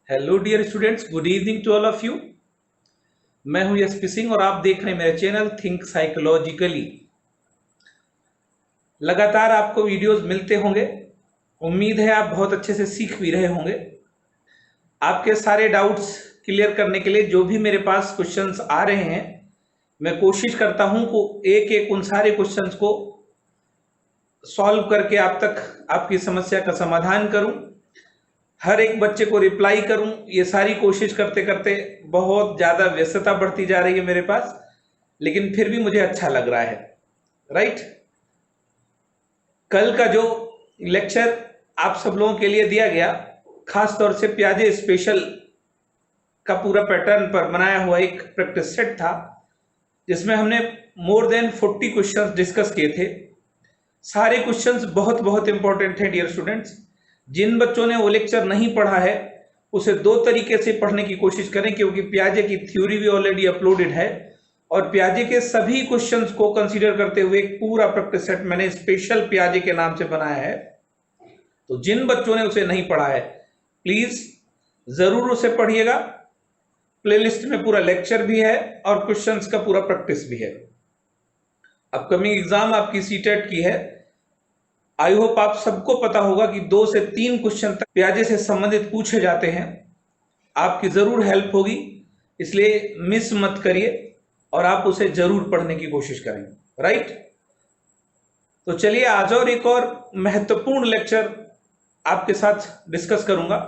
Hello dear students, good evening to all of you. मैं हूं SP Singh और आप देख रहे हैं मेरा चैनल थिंक साइकोलॉजिकली। लगातार आपको वीडियोस मिलते होंगे। उम्मीद है आप बहुत अच्छे से सीख भी रहे होंगे। आपके सारे डाउट्स क्लियर करने के लिए जो भी मेरे पास क्वेश्चंस आ रहे हैं, मैं कोशिश करता हूं कि एक एक उन सारे क्वेश्चंस को सॉल्व करके आप तक आपकी समस्या का समाधान करूं, हर एक बच्चे को रिप्लाई करूं। ये सारी कोशिश करते करते बहुत ज़्यादा व्यस्तता बढ़ती जा रही है मेरे पास, लेकिन फिर भी मुझे अच्छा लग रहा है। राइट, कल का जो लेक्चर आप सब लोगों के लिए दिया गया, खास तौर से प्याजे स्पेशल का पूरा पैटर्न पर बनाया हुआ एक प्रैक्टिस सेट था, जिसमें हमने मोर देन 40 क्वेश्चंस डिस्कस किए थे। सारे क्वेश्चंस बहुत बहुत इंपॉर्टेंट हैं डियर स्टूडेंट्स। जिन बच्चों ने वो लेक्चर नहीं पढ़ा है, उसे दो तरीके से पढ़ने की कोशिश करें, क्योंकि प्याजे की थ्योरी भी ऑलरेडी अपलोडेड है और प्याजे के सभी क्वेश्चंस को कंसीडर करते हुए एक पूरा प्रैक्टिस सेट मैंने स्पेशल प्याजे के नाम से बनाया है। तो जिन बच्चों ने उसे नहीं पढ़ा है, प्लीज जरूर उसे पढ़िएगा। प्लेलिस्ट में पूरा लेक्चर भी है और क्वेश्चंस का पूरा प्रैक्टिस भी है। अपकमिंग एग्जाम आपकी सीटेट की है। आई होप आप सबको पता होगा कि 2 से 3 क्वेश्चन तक प्याजे से संबंधित पूछे जाते हैं। आपकी जरूर हेल्प होगी, इसलिए मिस मत करिए और आप उसे जरूर पढ़ने की कोशिश करें। राइट, तो चलिए आज और एक और महत्वपूर्ण लेक्चर आपके साथ डिस्कस करूंगा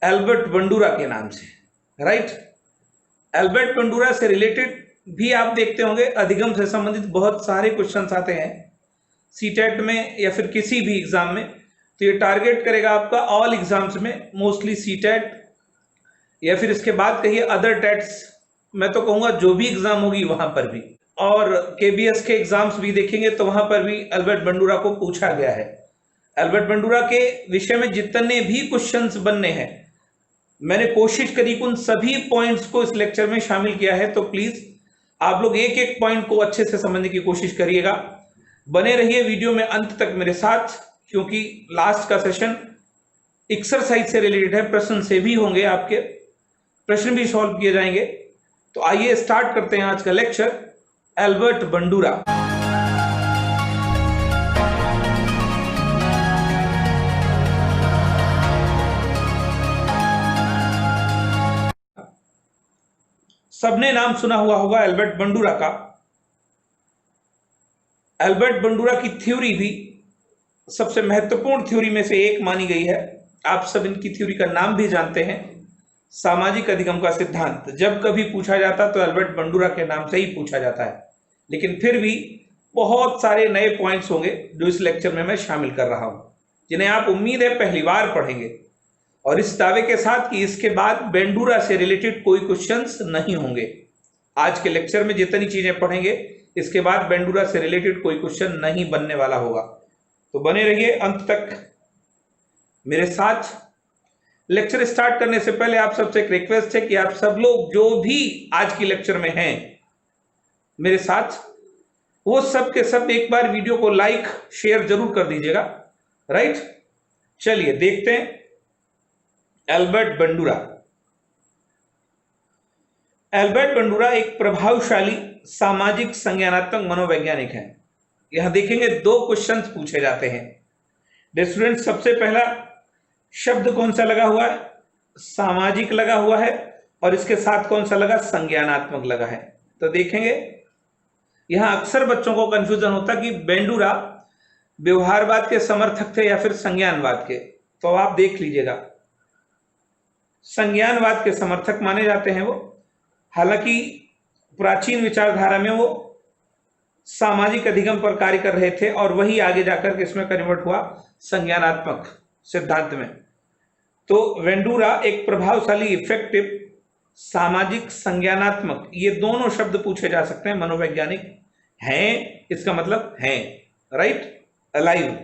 एल्बर्ट बंडूरा के नाम से। राइट, एल्बर्ट बंडूरा से रिलेटेड भी आप देखते होंगे अधिगम से संबंधित बहुत सारे क्वेश्चंस आते हैं सीटेट में या फिर किसी भी एग्जाम में। तो ये टारगेट करेगा आपका ऑल एग्जाम्स में, मोस्टली सीटेट या फिर इसके बाद कहिए अदर टेट्स। मैं तो कहूंगा जो भी एग्जाम होगी वहां पर भी, और केबीएस के एग्जाम्स भी देखेंगे तो वहां पर भी एल्बर्ट बंडूरा को पूछा गया है। एल्बर्ट बंडूरा के विषय में जितने भी क्वेश्चंस बनने हैं, मैंने कोशिश करी कि उन सभी पॉइंट्स को इस लेक्चर में शामिल किया है। तो प्लीज आप लोग एक एक पॉइंट को अच्छे से समझने की कोशिश करिएगा। बने रहिए वीडियो में अंत तक मेरे साथ, क्योंकि लास्ट का सेशन एक्सरसाइज से रिलेटेड है। प्रश्न से भी होंगे, आपके प्रश्न भी सॉल्व किए जाएंगे। तो आइए स्टार्ट करते हैं आज का लेक्चर एल्बर्ट बंडूरा। सबने नाम सुना हुआ होगा एल्बर्ट बंडूरा का। एल्बर्ट बंडूरा की थ्योरी भी सबसे महत्वपूर्ण थ्योरी में से एक मानी गई है। आप सब इनकी थ्योरी का नाम भी जानते हैं, सामाजिक अधिगम का सिद्धांत। जब कभी पूछा जाता तो एल्बर्ट बंडूरा के नाम से ही पूछा जाता है, लेकिन फिर भी बहुत सारे नए पॉइंट्स होंगे जो इस लेक्चर में मैं शामिल कर रहा हूं, जिन्हें आप उम्मीद है पहली बार पढ़ेंगे, और इस दावे के साथ कि इसके बाद बंडूरा से रिलेटेड कोई क्वेश्चंस नहीं होंगे। आज के लेक्चर में जितनी चीजें पढ़ेंगे, इसके बाद बंडूरा से रिलेटेड कोई क्वेश्चन नहीं बनने वाला होगा। तो बने रहिए अंत तक मेरे साथ। लेक्चर स्टार्ट करने से पहले आप सबसे एक रिक्वेस्ट है कि आप सब लोग जो भी आज की लेक्चर में हैं मेरे साथ, वो सब के सब एक बार वीडियो को लाइक शेयर जरूर कर दीजिएगा। राइट, चलिए देखते हैं एल्बर्ट बंडूरा। एल्बर्ट बंडूरा एक प्रभावशाली सामाजिक संज्ञानात्मक मनोवैज्ञानिक है। यहां देखेंगे 2 क्वेश्चंस पूछे जाते हैं। स्टूडेंट, सबसे पहला शब्द कौन सा लगा हुआ है? सामाजिक लगा हुआ है, और इसके साथ कौन सा लगा? संज्ञानात्मक लगा है। तो देखेंगे यहां अक्सर बच्चों को कंफ्यूजन होता कि बंडूरा व्यवहारवाद के समर्थक थे या फिर संज्ञानवाद के। तो आप देख लीजिएगा, संज्ञानवाद के समर्थक माने जाते हैं वो। हालांकि प्राचीन विचारधारा में वो सामाजिक अधिगम पर कार्य कर रहे थे, और वही आगे जाकर के इसमें कन्वर्ट हुआ संज्ञानात्मक सिद्धांत में। तो बंडूरा एक प्रभावशाली, इफेक्टिव, सामाजिक, संज्ञानात्मक, ये दोनों शब्द पूछे जा सकते हैं। मनोवैज्ञानिक हैं, इसका मतलब हैं। Right, alive.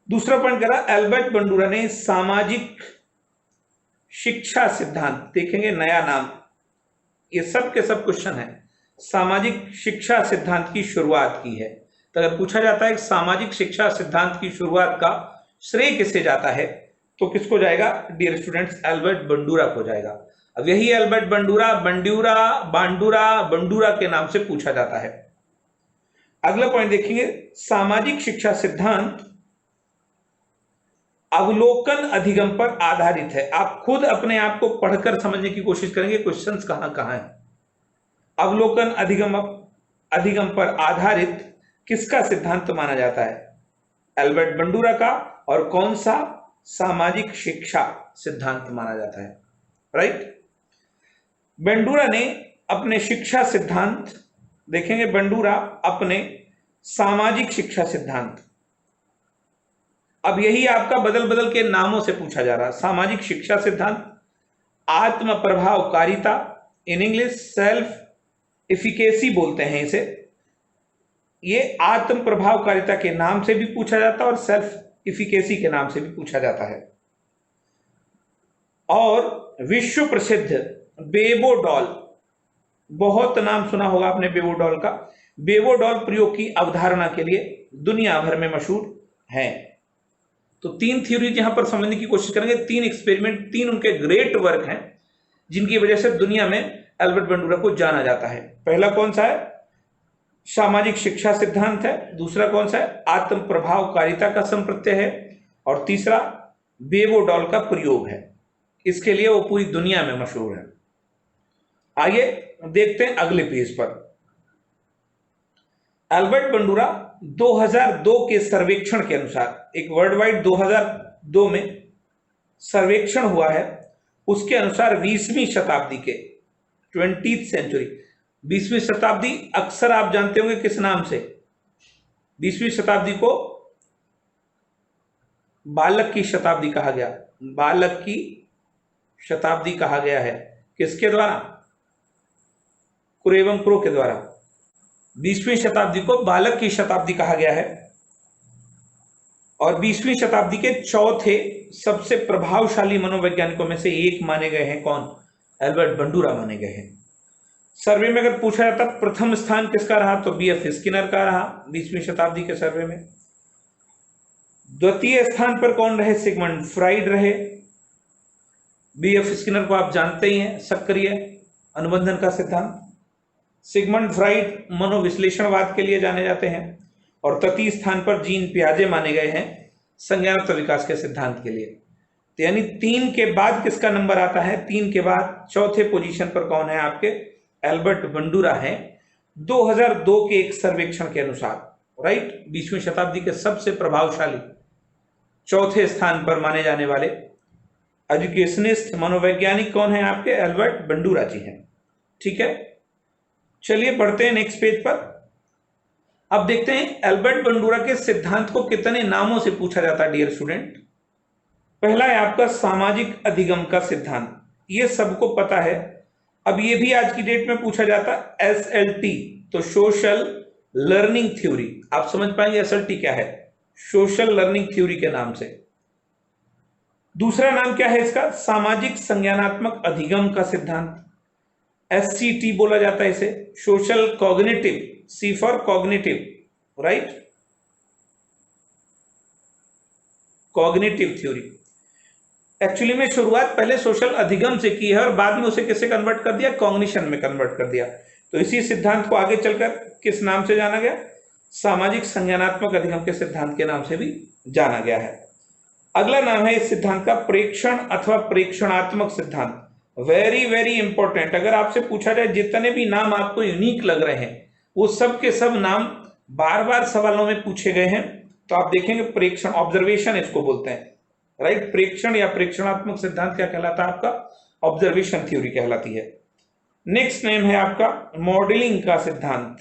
दूसरा पॉइंट करा, एल्बर्ट बंडूरा ने सामाजिक शिक्षा सिद्धांत, देखेंगे नया नाम, ये सब के सब क्वेश्चन है, सामाजिक शिक्षा सिद्धांत की शुरुआत की है। तो अगर पूछा जाता है सामाजिक शिक्षा सिद्धांत की शुरुआत का श्रेय किसे जाता है, तो किसको जाएगा डियर स्टूडेंट्स, एल्बर्ट बंडूरा को जाएगा। अब यही एल्बर्ट बंडूरा बंडूरा के नाम से पूछा जाता है। अगला पॉइंट देखेंगे, सामाजिक शिक्षा सिद्धांत अवलोकन अधिगम पर आधारित है। आप खुद अपने आप को पढ़कर समझने की कोशिश करेंगे क्वेश्चंस कहां कहां है। अवलोकन अधिगम पर आधारित किसका सिद्धांत माना जाता है, एल्बर्ट बंडूरा का। और कौन सा सामाजिक शिक्षा सिद्धांत माना जाता है, राइट। बंडूरा ने अपने शिक्षा सिद्धांत देखेंगे, बंडूरा अपने सामाजिक शिक्षा सिद्धांत, अब यही आपका बदल बदल के नामों से पूछा जा रहा है। सामाजिक शिक्षा सिद्धांत, आत्म प्रभावकारिता, इन इंग्लिश सेल्फ इफिकेसी बोलते हैं इसे। ये आत्म प्रभावकारिता के नाम से भी पूछा जाता है और सेल्फ इफिकेसी के नाम से भी पूछा जाता है। और विश्व प्रसिद्ध बेबोडॉल, बहुत नाम सुना होगा आपने बेबोडॉल का। बेबोडॉल प्रयोग की अवधारणा के लिए दुनिया भर में मशहूर है। तो तीन थ्योरी यहां पर समझने की कोशिश करेंगे, तीन एक्सपेरिमेंट, तीन उनके ग्रेट वर्क हैं जिनकी वजह से दुनिया में एल्बर्ट बंडूरा को जाना जाता है। पहला कौन सा है, सामाजिक शिक्षा सिद्धांत है। दूसरा कौन सा है, आत्म प्रभावकारिता का संप्रत्यय है। और तीसरा बेबोडॉल का प्रयोग है। इसके लिए वो पूरी दुनिया में मशहूर है। आइए देखते हैं अगले पेज पर। एल्बर्ट बंडूरा 2002 के सर्वेक्षण के अनुसार, एक वर्ल्ड वाइड 2002 में सर्वेक्षण हुआ है, उसके अनुसार 20वीं शताब्दी के 20th सेंचुरी, 20वीं शताब्दी अक्सर आप जानते होंगे किस नाम से, 20वीं शताब्दी को बालक की शताब्दी कहा गया। बालक की शताब्दी कहा गया है किसके द्वारा, कुरेवम क्रो के द्वारा। 20वीं शताब्दी को बालक की शताब्दी कहा गया है। और 20वीं शताब्दी के चौथे सबसे प्रभावशाली मनोवैज्ञानिकों में से एक माने गए हैं कौन, एल्बर्ट बंडूरा माने गए हैं। सर्वे में अगर पूछा जाता प्रथम स्थान किसका रहा तो बीएफ स्किनर का रहा 20वीं शताब्दी के सर्वे में। द्वितीय स्थान पर कौन रहे, सिगमंड फ्राइड रहे। बीएफ स्किनर को आप जानते ही हैं, सक्रिय अनुबंधन का सिद्धांत। सिगमंड फ्राइड मनोविश्लेषणवाद के लिए जाने जाते हैं। और तृतीय स्थान पर जीन पियाजे माने गए हैं संज्ञानात्मक विकास के सिद्धांत के लिए। तो यानी 3 के बाद किसका नंबर आता है, 3 के बाद चौथे पोजीशन पर कौन है आपके, एल्बर्ट बंडूरा है 2002 के एक सर्वेक्षण के अनुसार, राइट। 20वीं शताब्दी के सबसे प्रभावशाली चौथे स्थान पर माने जाने वाले एजुकेशनिस्ट मनोवैज्ञानिक कौन है आपके, एल्बर्ट बंडूरा जी हैं। ठीक है, चलिए बढ़ते हैं नेक्स्ट पेज पर। अब देखते हैं एल्बर्ट बंडूरा के सिद्धांत को कितने नामों से पूछा जाता है डियर स्टूडेंट। पहला है आपका सामाजिक अधिगम का सिद्धांत, ये सबको पता है। अब ये भी आज की डेट में पूछा जाता है SLT, तो सोशल लर्निंग थ्योरी। आप समझ पाएंगे SLT क्या है, सोशल लर्निंग थ्योरी के नाम से। दूसरा नाम क्या है इसका, सामाजिक संज्ञानात्मक अधिगम का सिद्धांत, SCT बोला जाता है इसे, social cognitive, C for cognitive, right, cognitive theory. Actually में शुरुआत पहले सोशल अधिगम से की है और बाद में उसे किससे कन्वर्ट कर दिया, कॉग्निशन में कन्वर्ट कर दिया। तो इसी सिद्धांत को आगे चलकर किस नाम से जाना गया, सामाजिक संज्ञानात्मक अधिगम के सिद्धांत के नाम से भी जाना गया है। अगला नाम है इस सिद्धांत का प्रेक्षण अथवा प्रेक्षणात्मक सिद्धांत। वेरी वेरी इंपॉर्टेंट, अगर आपसे पूछा जाए जितने भी नाम आपको यूनिक लग रहे हैं वो सब के सब नाम बार बार सवालों में पूछे गए हैं। तो आप देखेंगे प्रेक्षण, ऑब्जर्वेशन इसको बोलते हैं, राइट। प्रेक्षण या प्रेक्षणात्मक सिद्धांत क्या कहलाता है आपका, ऑब्जर्वेशन थ्योरी कहलाती है। नेक्स्ट नेम है आपका मॉडलिंग का सिद्धांत,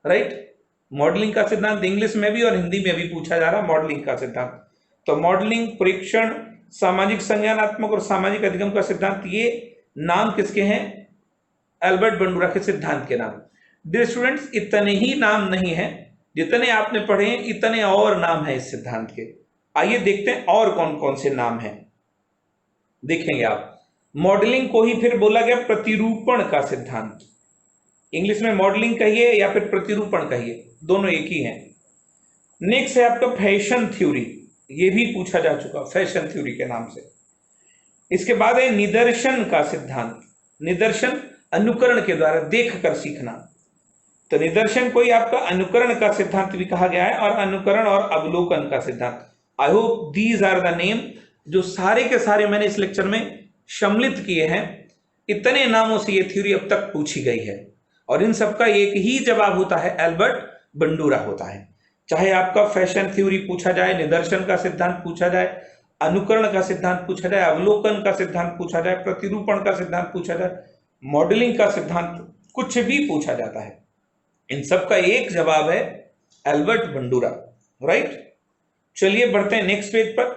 राइट। मॉडलिंग का सिद्धांत इंग्लिश में भी और हिंदी में भी पूछा जा रहा है, मॉडलिंग का सिद्धांत। तो मॉडलिंग, प्रेक्षण, सामाजिक संज्ञानात्मक और सामाजिक अधिगम का सिद्धांत, ये नाम किसके हैं, एल्बर्ट बंडूरा के सिद्धांत के नाम। डियर स्टूडेंट्स, इतने ही नाम नहीं है जितने आपने पढ़े हैं, इतने और नाम है इस सिद्धांत के। आइए देखते हैं और कौन कौन से नाम हैं, देखेंगे आप। मॉडलिंग को ही फिर बोला गया प्रतिरूपण का सिद्धांत, इंग्लिश में मॉडलिंग कहिए या फिर प्रतिरूपण कहिए, दोनों एक ही हैं। नेक्स्ट है आपका फैशन थ्योरी, ये भी पूछा जा चुका फैशन थ्योरी के नाम से। इसके बाद है निदर्शन का सिद्धांत। निदर्शन अनुकरण के द्वारा देखकर सीखना, तो निदर्शन को ही आपका अनुकरण का सिद्धांत भी कहा गया है, और अनुकरण और अवलोकन का सिद्धांत। I hope these are the name, जो सारे के सारे मैंने इस लेक्चर में सम्मिलित किए हैं। इतने नामों से ये थ्योरी अब तक पूछी गई है, और इन सबका एक ही जवाब होता है, एल्बर्ट बंडूरा होता है। चाहे आपका फैशन थ्योरी पूछा जाए, निदर्शन का सिद्धांत पूछा जाए, अनुकरण का सिद्धांत पूछा जाए, अवलोकन का सिद्धांत पूछा जाए, प्रतिरूपण का सिद्धांत पूछा जाए, मॉडलिंग का सिद्धांत, कुछ भी पूछा जाता है, इन सब का एक जवाब है एल्बर्ट बंडूरा, राइट। चलिए बढ़ते हैं नेक्स्ट पेज पर।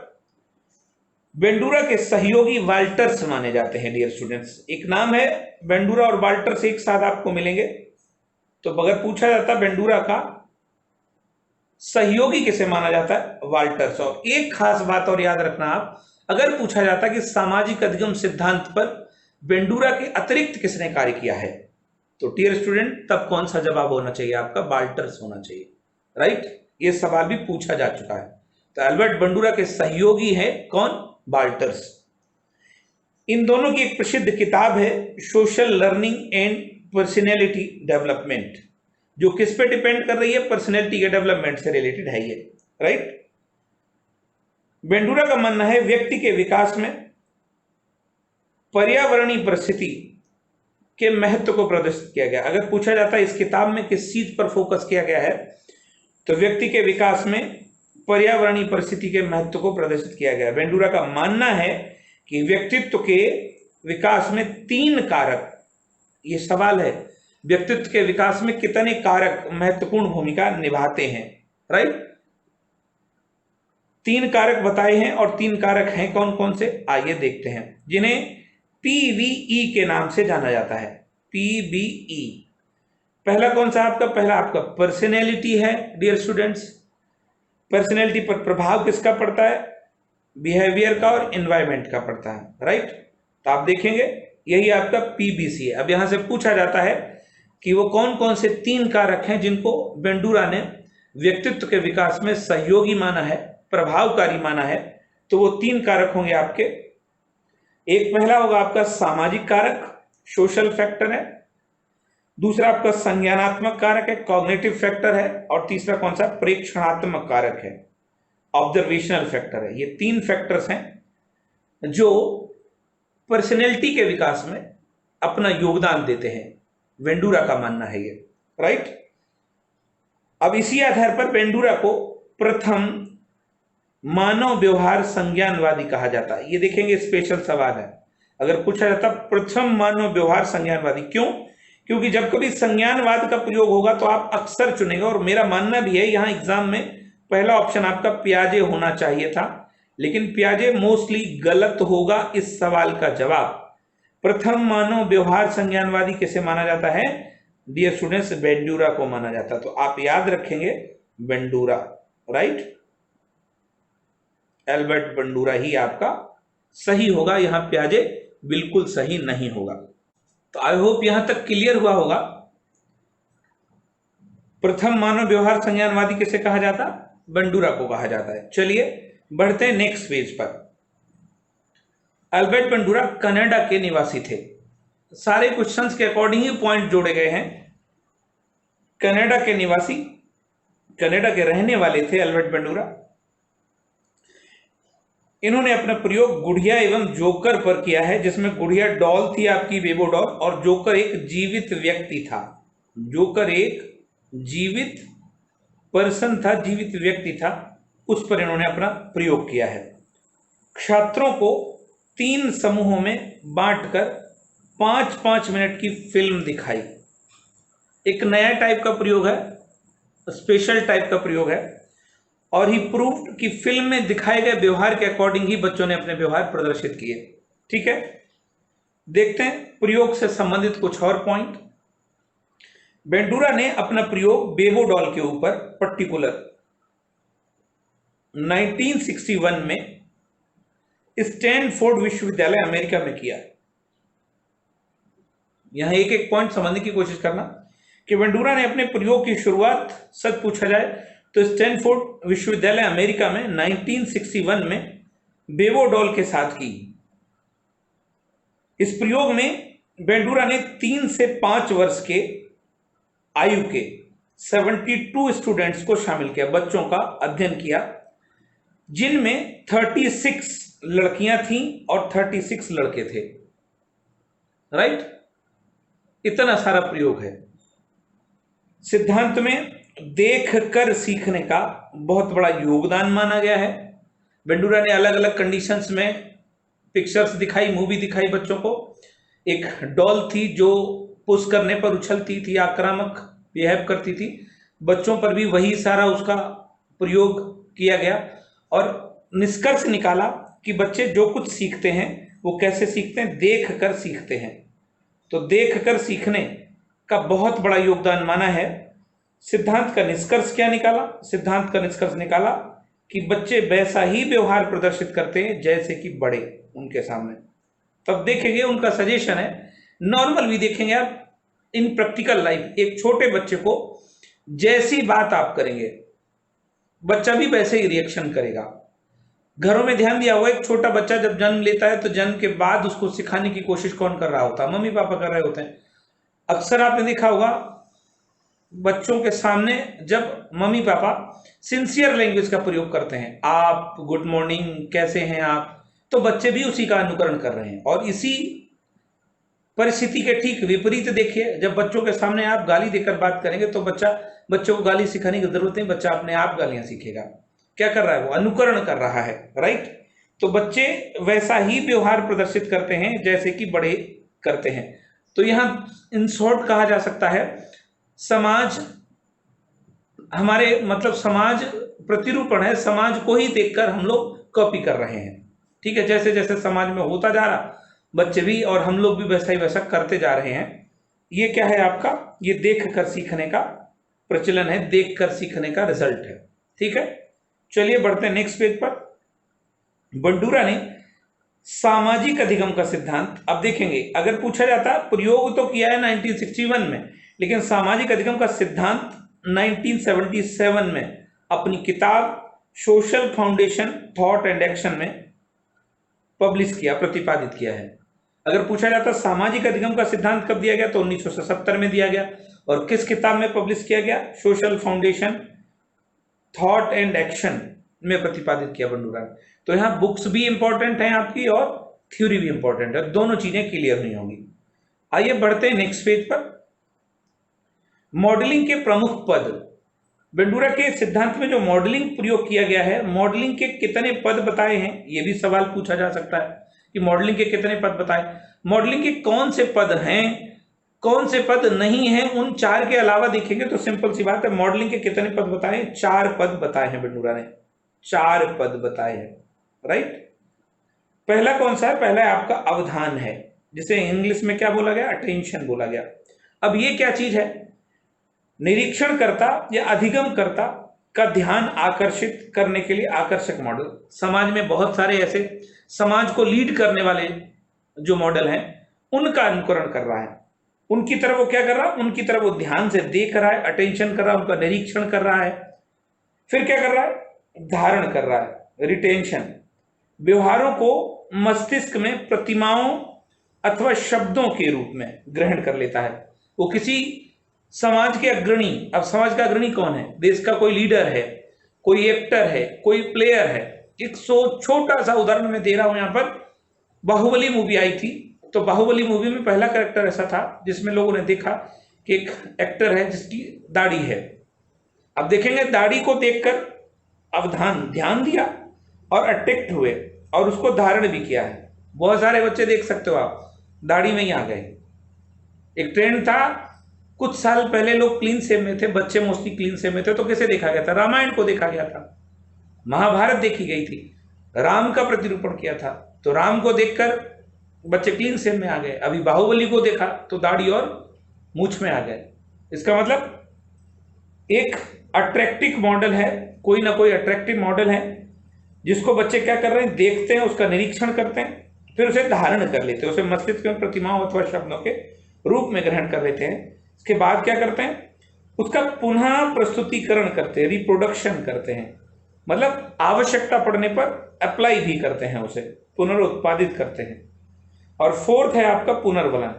बंडूरा के सहयोगी वाल्टर्स माने जाते हैं डियर स्टूडेंट्स। एक नाम है बंडूरा और वाल्टर्स एक साथ आपको मिलेंगे, तो अगर पूछा जाता बंडूरा का सहयोगी किसे माना जाता है, वाल्टर्स। और एक खास बात और याद रखना आप, अगर पूछा जाता कि सामाजिक अधिगम सिद्धांत पर बंडूरा के अतिरिक्त किसने कार्य किया है, तो डियर स्टूडेंट तब कौन सा जवाब होना चाहिए आपका, वाल्टर्स होना चाहिए, राइट। ये सवाल भी पूछा जा चुका है। तो एल्बर्ट बंडूरा के सहयोगी है कौन, वाल्टर्स। इन दोनों की एक प्रसिद्ध किताब है social learning and personality development, जो किस पे डिपेंड कर रही है, पर्सनैलिटी के डेवलपमेंट से रिलेटेड है ये, राइट। बंडूरा का मानना है व्यक्ति के विकास में पर्यावरणीय परिस्थिति के महत्व को प्रदर्शित किया गया। अगर पूछा जाता है इस किताब में किस चीज पर फोकस किया गया है, तो व्यक्ति के विकास में पर्यावरणीय परिस्थिति के महत्व को प्रदर्शित किया गया। बंडूरा का मानना है कि व्यक्तित्व के विकास में 3 कारक, ये सवाल है, व्यक्तित्व के विकास में कितने कारक महत्वपूर्ण भूमिका निभाते हैं, राइट। 3 कारक बताए हैं, और 3 कारक हैं कौन कौन से, आइए देखते हैं, जिन्हें PVE के नाम से जाना जाता है। PVE पहला कौन सा आपका, पहला आपका पर्सनैलिटी है डियर स्टूडेंट्स। पर्सनैलिटी पर प्रभाव किसका पड़ता है, बिहेवियर का और एनवायरमेंट का पड़ता है, राइट। तो आप देखेंगे यही आपका PBC है। अब यहां से पूछा जाता है कि वो कौन कौन से 3 कारक हैं जिनको बंडूरा ने व्यक्तित्व के विकास में सहयोगी माना है, प्रभावकारी माना है, तो वो 3 कारक होंगे आपके। एक पहला होगा आपका सामाजिक कारक, सोशल फैक्टर है, दूसरा आपका संज्ञानात्मक कारक है, कॉग्निटिव फैक्टर है, और तीसरा कौन सा, प्रेक्षणात्मक कारक है, ऑब्जर्वेशनल फैक्टर है। ये 3 फैक्टर्स हैं जो पर्सनैलिटी के विकास में अपना योगदान देते हैं, बंडूरा का मानना है ये, राइट। अब इसी आधार पर बंडूरा को प्रथम मानव व्यवहार संज्ञानवादी कहा जाता है। ये देखेंगे स्पेशल सवाल है, अगर पूछा जाता प्रथम मानव व्यवहार संज्ञानवादी, क्यों, क्योंकि जब कभी संज्ञानवाद का प्रयोग होगा तो आप अक्सर चुनेंगे, और मेरा मानना भी है यहां एग्जाम में पहला ऑप्शन आपका पियाजे होना चाहिए था, लेकिन पियाजे मोस्टली गलत होगा इस सवाल का जवाब। प्रथम मानव व्यवहार संज्ञानवादी किसे माना जाता है डियर स्टूडेंट्स, बंडूरा को माना जाता है। तो आप याद रखेंगे बंडूरा, राइट, एल्बर्ट बंडूरा ही आपका सही होगा, यहां पियाजे बिल्कुल सही नहीं होगा। तो आई होप यहां तक क्लियर हुआ होगा। प्रथम मानव व्यवहार संज्ञानवादी किसे कहा जाता, बंडूरा को कहा जाता है। चलिए बढ़ते हैं नेक्स्ट पेज पर। एल्बर्ट बंडूरा कनाडा के निवासी थे। सारे क्वेश्चंस के अकॉर्डिंग ही पॉइंट जोड़े गए हैं। कनाडा के निवासी, कनाडा के रहने वाले थे एल्बर्ट बंडूरा। इन्होंने अपना प्रयोग गुड़िया एवं जोकर पर किया है, जिसमें गुड़िया डॉल थी आपकी, बेबो डॉल, और जोकर एक जीवित व्यक्ति था। जोकर एक जीवित पर्सन था, जीवित व्यक्ति था, उस पर इन्होंने अपना प्रयोग किया है। छात्रों को 3 समूहों में बांटकर 5-5 मिनट की फिल्म दिखाई। एक नया टाइप का प्रयोग है, स्पेशल टाइप का प्रयोग है, और ही प्रूव्ड कि फिल्म में दिखाए गए व्यवहार के अकॉर्डिंग ही बच्चों ने अपने व्यवहार प्रदर्शित किए। ठीक है, देखते हैं प्रयोग से संबंधित कुछ और पॉइंट। बंडूरा ने अपना प्रयोग बेबो डॉल के ऊपर पर्टिकुलर 1961 में स्टैनफोर्ड विश्वविद्यालय अमेरिका में किया। यहां एक एक पॉइंट समझने की कोशिश करना कि बंडूरा ने अपने प्रयोग की शुरुआत, सच पूछा जाए तो स्टैनफोर्ड विश्वविद्यालय अमेरिका में 1961 में बेवो डॉल के साथ की। इस प्रयोग में बेंडूरा ने 3 से 5 वर्ष के आयु के 72 स्टूडेंट्स को शामिल किया, बच्चों का अध्ययन किया, जिनमें 36 लड़कियां थीं और 36 लड़के थे। राइट, इतना सारा प्रयोग है। सिद्धांत में देख कर सीखने का बहुत बड़ा योगदान माना गया है। बेंडूरा ने अलग अलग कंडीशंस में पिक्चर्स दिखाई, मूवी दिखाई बच्चों को। एक डॉल थी जो पुश करने पर उछलती थी, आक्रामक बिहेव करती थी, बच्चों पर भी वही सारा उसका प्रयोग किया गया और निष्कर्ष निकाला कि बच्चे जो कुछ सीखते हैं वो कैसे सीखते हैं, देख कर सीखते हैं। तो देख कर सीखने का बहुत बड़ा योगदान माना है। सिद्धांत का निष्कर्ष क्या निकाला? सिद्धांत का निष्कर्ष निकाला कि बच्चे वैसा ही व्यवहार प्रदर्शित करते हैं जैसे कि बड़े उनके सामने। तब देखेंगे, उनका सजेशन है, नॉर्मल भी देखेंगे आप इन प्रैक्टिकल लाइफ, एक छोटे बच्चे को जैसी बात आप करेंगे बच्चा भी वैसे ही रिएक्शन करेगा। घरों में ध्यान दिया हुआ, एक छोटा बच्चा जब जन्म लेता है तो जन्म के बाद उसको सिखाने की कोशिश कौन कर रहा होता है? मम्मी पापा कर रहे होते हैं। अक्सर आपने देखा होगा बच्चों के सामने जब मम्मी पापा सिंसियर लैंग्वेज का प्रयोग करते हैं, आप, गुड मॉर्निंग, कैसे हैं आप, तो बच्चे भी उसी का अनुकरण कर रहे हैं। और इसी परिस्थिति के ठीक विपरीत देखिए, जब बच्चों के सामने आप गाली देकर बात करेंगे तो बच्चों को गाली सिखाने की जरूरत नहीं, बच्चा अपने आप गालियां सीखेगा। क्या कर रहा है? वो अनुकरण कर रहा है। राइट, तो बच्चे वैसा ही व्यवहार प्रदर्शित करते हैं जैसे कि बड़े करते हैं। तो यहां इन शॉर्ट कहा जा सकता है, समाज हमारे मतलब समाज प्रतिरूपण है, समाज को ही देखकर हम लोग कॉपी कर रहे हैं। ठीक है, जैसे जैसे समाज में होता जा रहा, बच्चे भी और हम लोग भी वैसा ही वैसा करते जा रहे हैं। ये क्या है आपका? ये देख कर सीखने का प्रचलन है, देख कर सीखने का रिजल्ट है। ठीक है, चलिए बढ़ते हैं नेक्स्ट पेज पर। बेंडूरा ने सामाजिक अधिगम का सिद्धांत, अब देखेंगे अगर पूछा जाता, प्रयोग तो किया है 1961 में, लेकिन सामाजिक अधिगम का सिद्धांत 1977 में अपनी किताब social foundation thought and action में पब्लिश किया, प्रतिपादित किया है। अगर पूछा जाता सामाजिक अधिगम का सिद्धांत कब दिया गया, तो 1977 में दिया गया। और किस किताब में पब्लिश किया गया? Social foundation thought and action में प्रतिपादित किया बेंडूरा ने। तो यहाँ बुक्स भी इंपॉर्टेंट हैं आपकी और थ्योरी भी इंपॉर्टेंट है, दोनों चीजें क्लियर नहीं होंगी। आइए बढ़ते हैं नेक्स्ट पेज पर। मॉडलिंग के प्रमुख पद, बेंडूरा के सिद्धांत में जो मॉडलिंग प्रयोग किया गया है, मॉडलिंग के कितने पद बताए हैं, यह भी सवाल पूछा जा सकता है कि मॉडलिंग के कितने पद बताए। मॉडलिंग के कौन से पद हैं, कौन से पद नहीं हैं, उन 4 के अलावा देखेंगे तो सिंपल सी बात है, मॉडलिंग के कितने पद बताए? 4 पद बताए हैं बेंडूरा ने, 4 पद बताए हैं। राइट, पहला कौन सा है? पहला है आपका अवधान है, जिसे इंग्लिश में क्या बोला गया? अटेंशन बोला गया। अब ये क्या चीज है? निरीक्षणकर्ता या अधिगमकर्ता का ध्यान आकर्षित करने के लिए आकर्षक मॉडल। समाज में बहुत सारे ऐसे समाज को लीड करने वाले जो मॉडल हैं उनका अनुकरण कर रहा है, उनकी तरफ वो क्या कर रहा है? उनकी तरफ वो ध्यान से देख रहा है, अटेंशन कर रहा है, उनका निरीक्षण कर रहा है। फिर क्या कर रहा है? धारण कर रहा है, रिटेंशन। व्यवहारों को मस्तिष्क में प्रतिमाओं अथवा शब्दों के रूप में ग्रहण कर लेता है। वो किसी समाज के अग्रणी, अब समाज का अग्रणी कौन है? देश का कोई लीडर है, कोई एक्टर है, कोई प्लेयर है। एक छोटा सा उदाहरण मैं दे रहा हूं। यहां पर बाहुबली मूवी आई थी, तो बाहुबली मूवी में पहला कैरेक्टर ऐसा था जिसमें लोगों ने देखा कि एक एक्टर है जिसकी दाढ़ी है। अब देखेंगे दाढ़ी को देखकर अवधान, ध्यान दिया और अट्रैक्ट हुए और उसको धारण भी किया है। बहुत सारे बच्चे देख सकते हो आप, दाढ़ी में ही आ गए। एक ट्रेंड था कुछ साल पहले, लोग क्लीन शेव में थे, बच्चे मोस्टली क्लीन शेव में थे, तो किसे देखा गया था? रामायण को देखा गया था, महाभारत देखी गई थी, राम का प्रतिरूपण किया था, तो राम को देखकर बच्चे क्लीन शेव में आ गए। अभी बाहुबली को देखा तो दाढ़ी और मूंछ में आ गए। इसका मतलब एक अट्रैक्टिव मॉडल है, कोई ना कोई अट्रैक्टिव मॉडल है जिसको बच्चे क्या कर रहे हैं? देखते हैं, उसका निरीक्षण करते हैं, फिर उसे धारण कर लेते हैं, उसे मस्तिष्क में प्रतिमाओं अथवा शब्दों के रूप में ग्रहण कर लेते हैं। इसके बाद क्या करते हैं? उसका पुनः प्रस्तुतिकरण करते हैं, रिप्रोडक्शन करते हैं, मतलब आवश्यकता पड़ने पर अप्लाई भी करते हैं, उसे पुनरुत्पादित करते हैं। और फोर्थ है आपका पुनर्बलन,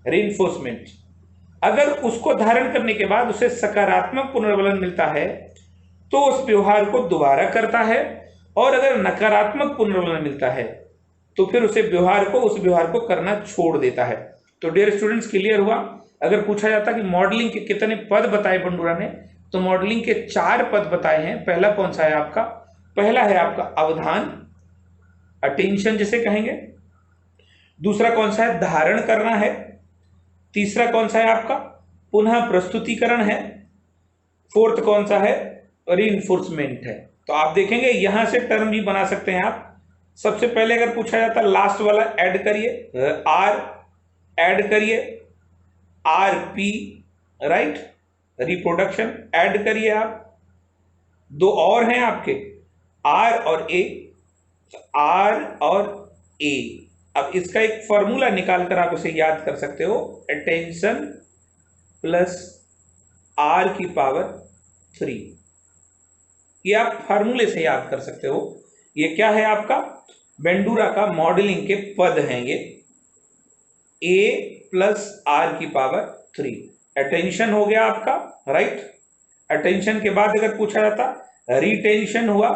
रीइंफोर्समेंट। अगर उसको धारण करने के बाद उसे सकारात्मक पुनर्बलन मिलता है तो उस व्यवहार को दोबारा करता है, और अगर नकारात्मक पुनर्बलन मिलता है तो फिर उस व्यवहार को करना छोड़ देता है। तो डियर स्टूडेंट्स, क्लियर हुआ? अगर पूछा जाता कि मॉडलिंग के कितने पद बताए बंडूरा ने, तो मॉडलिंग के 4 पद बताए हैं। पहला कौन सा है आपका? पहला है आपका अवधान, अटेंशन जिसे कहेंगे। दूसरा कौन सा है? धारण करना है। तीसरा कौन सा है आपका? पुनः प्रस्तुतिकरण है। फोर्थ कौन सा है? रीइंफोर्समेंट है। तो आप देखेंगे यहां से टर्म भी बना सकते हैं आप। सबसे पहले अगर पूछा जाता लास्ट वाला ऐड करिए, आर ऐड करिए, R P, right, reproduction add करिए आप। 2 और हैं आपके, आर और ए, आर और ए। अब इसका एक फॉर्मूला निकालकर आप इसे याद कर सकते हो, अटेंशन प्लस आर की पावर 3। ये आप फार्मूले से याद कर सकते हो। ये क्या है आपका? बेंडूरा का मॉडलिंग के पद हैं ये, ए प्लस आर की पावर 3। अटेंशन हो गया आपका, राइट। अटेंशन के बाद अगर पूछा जाता रिटेंशन हुआ,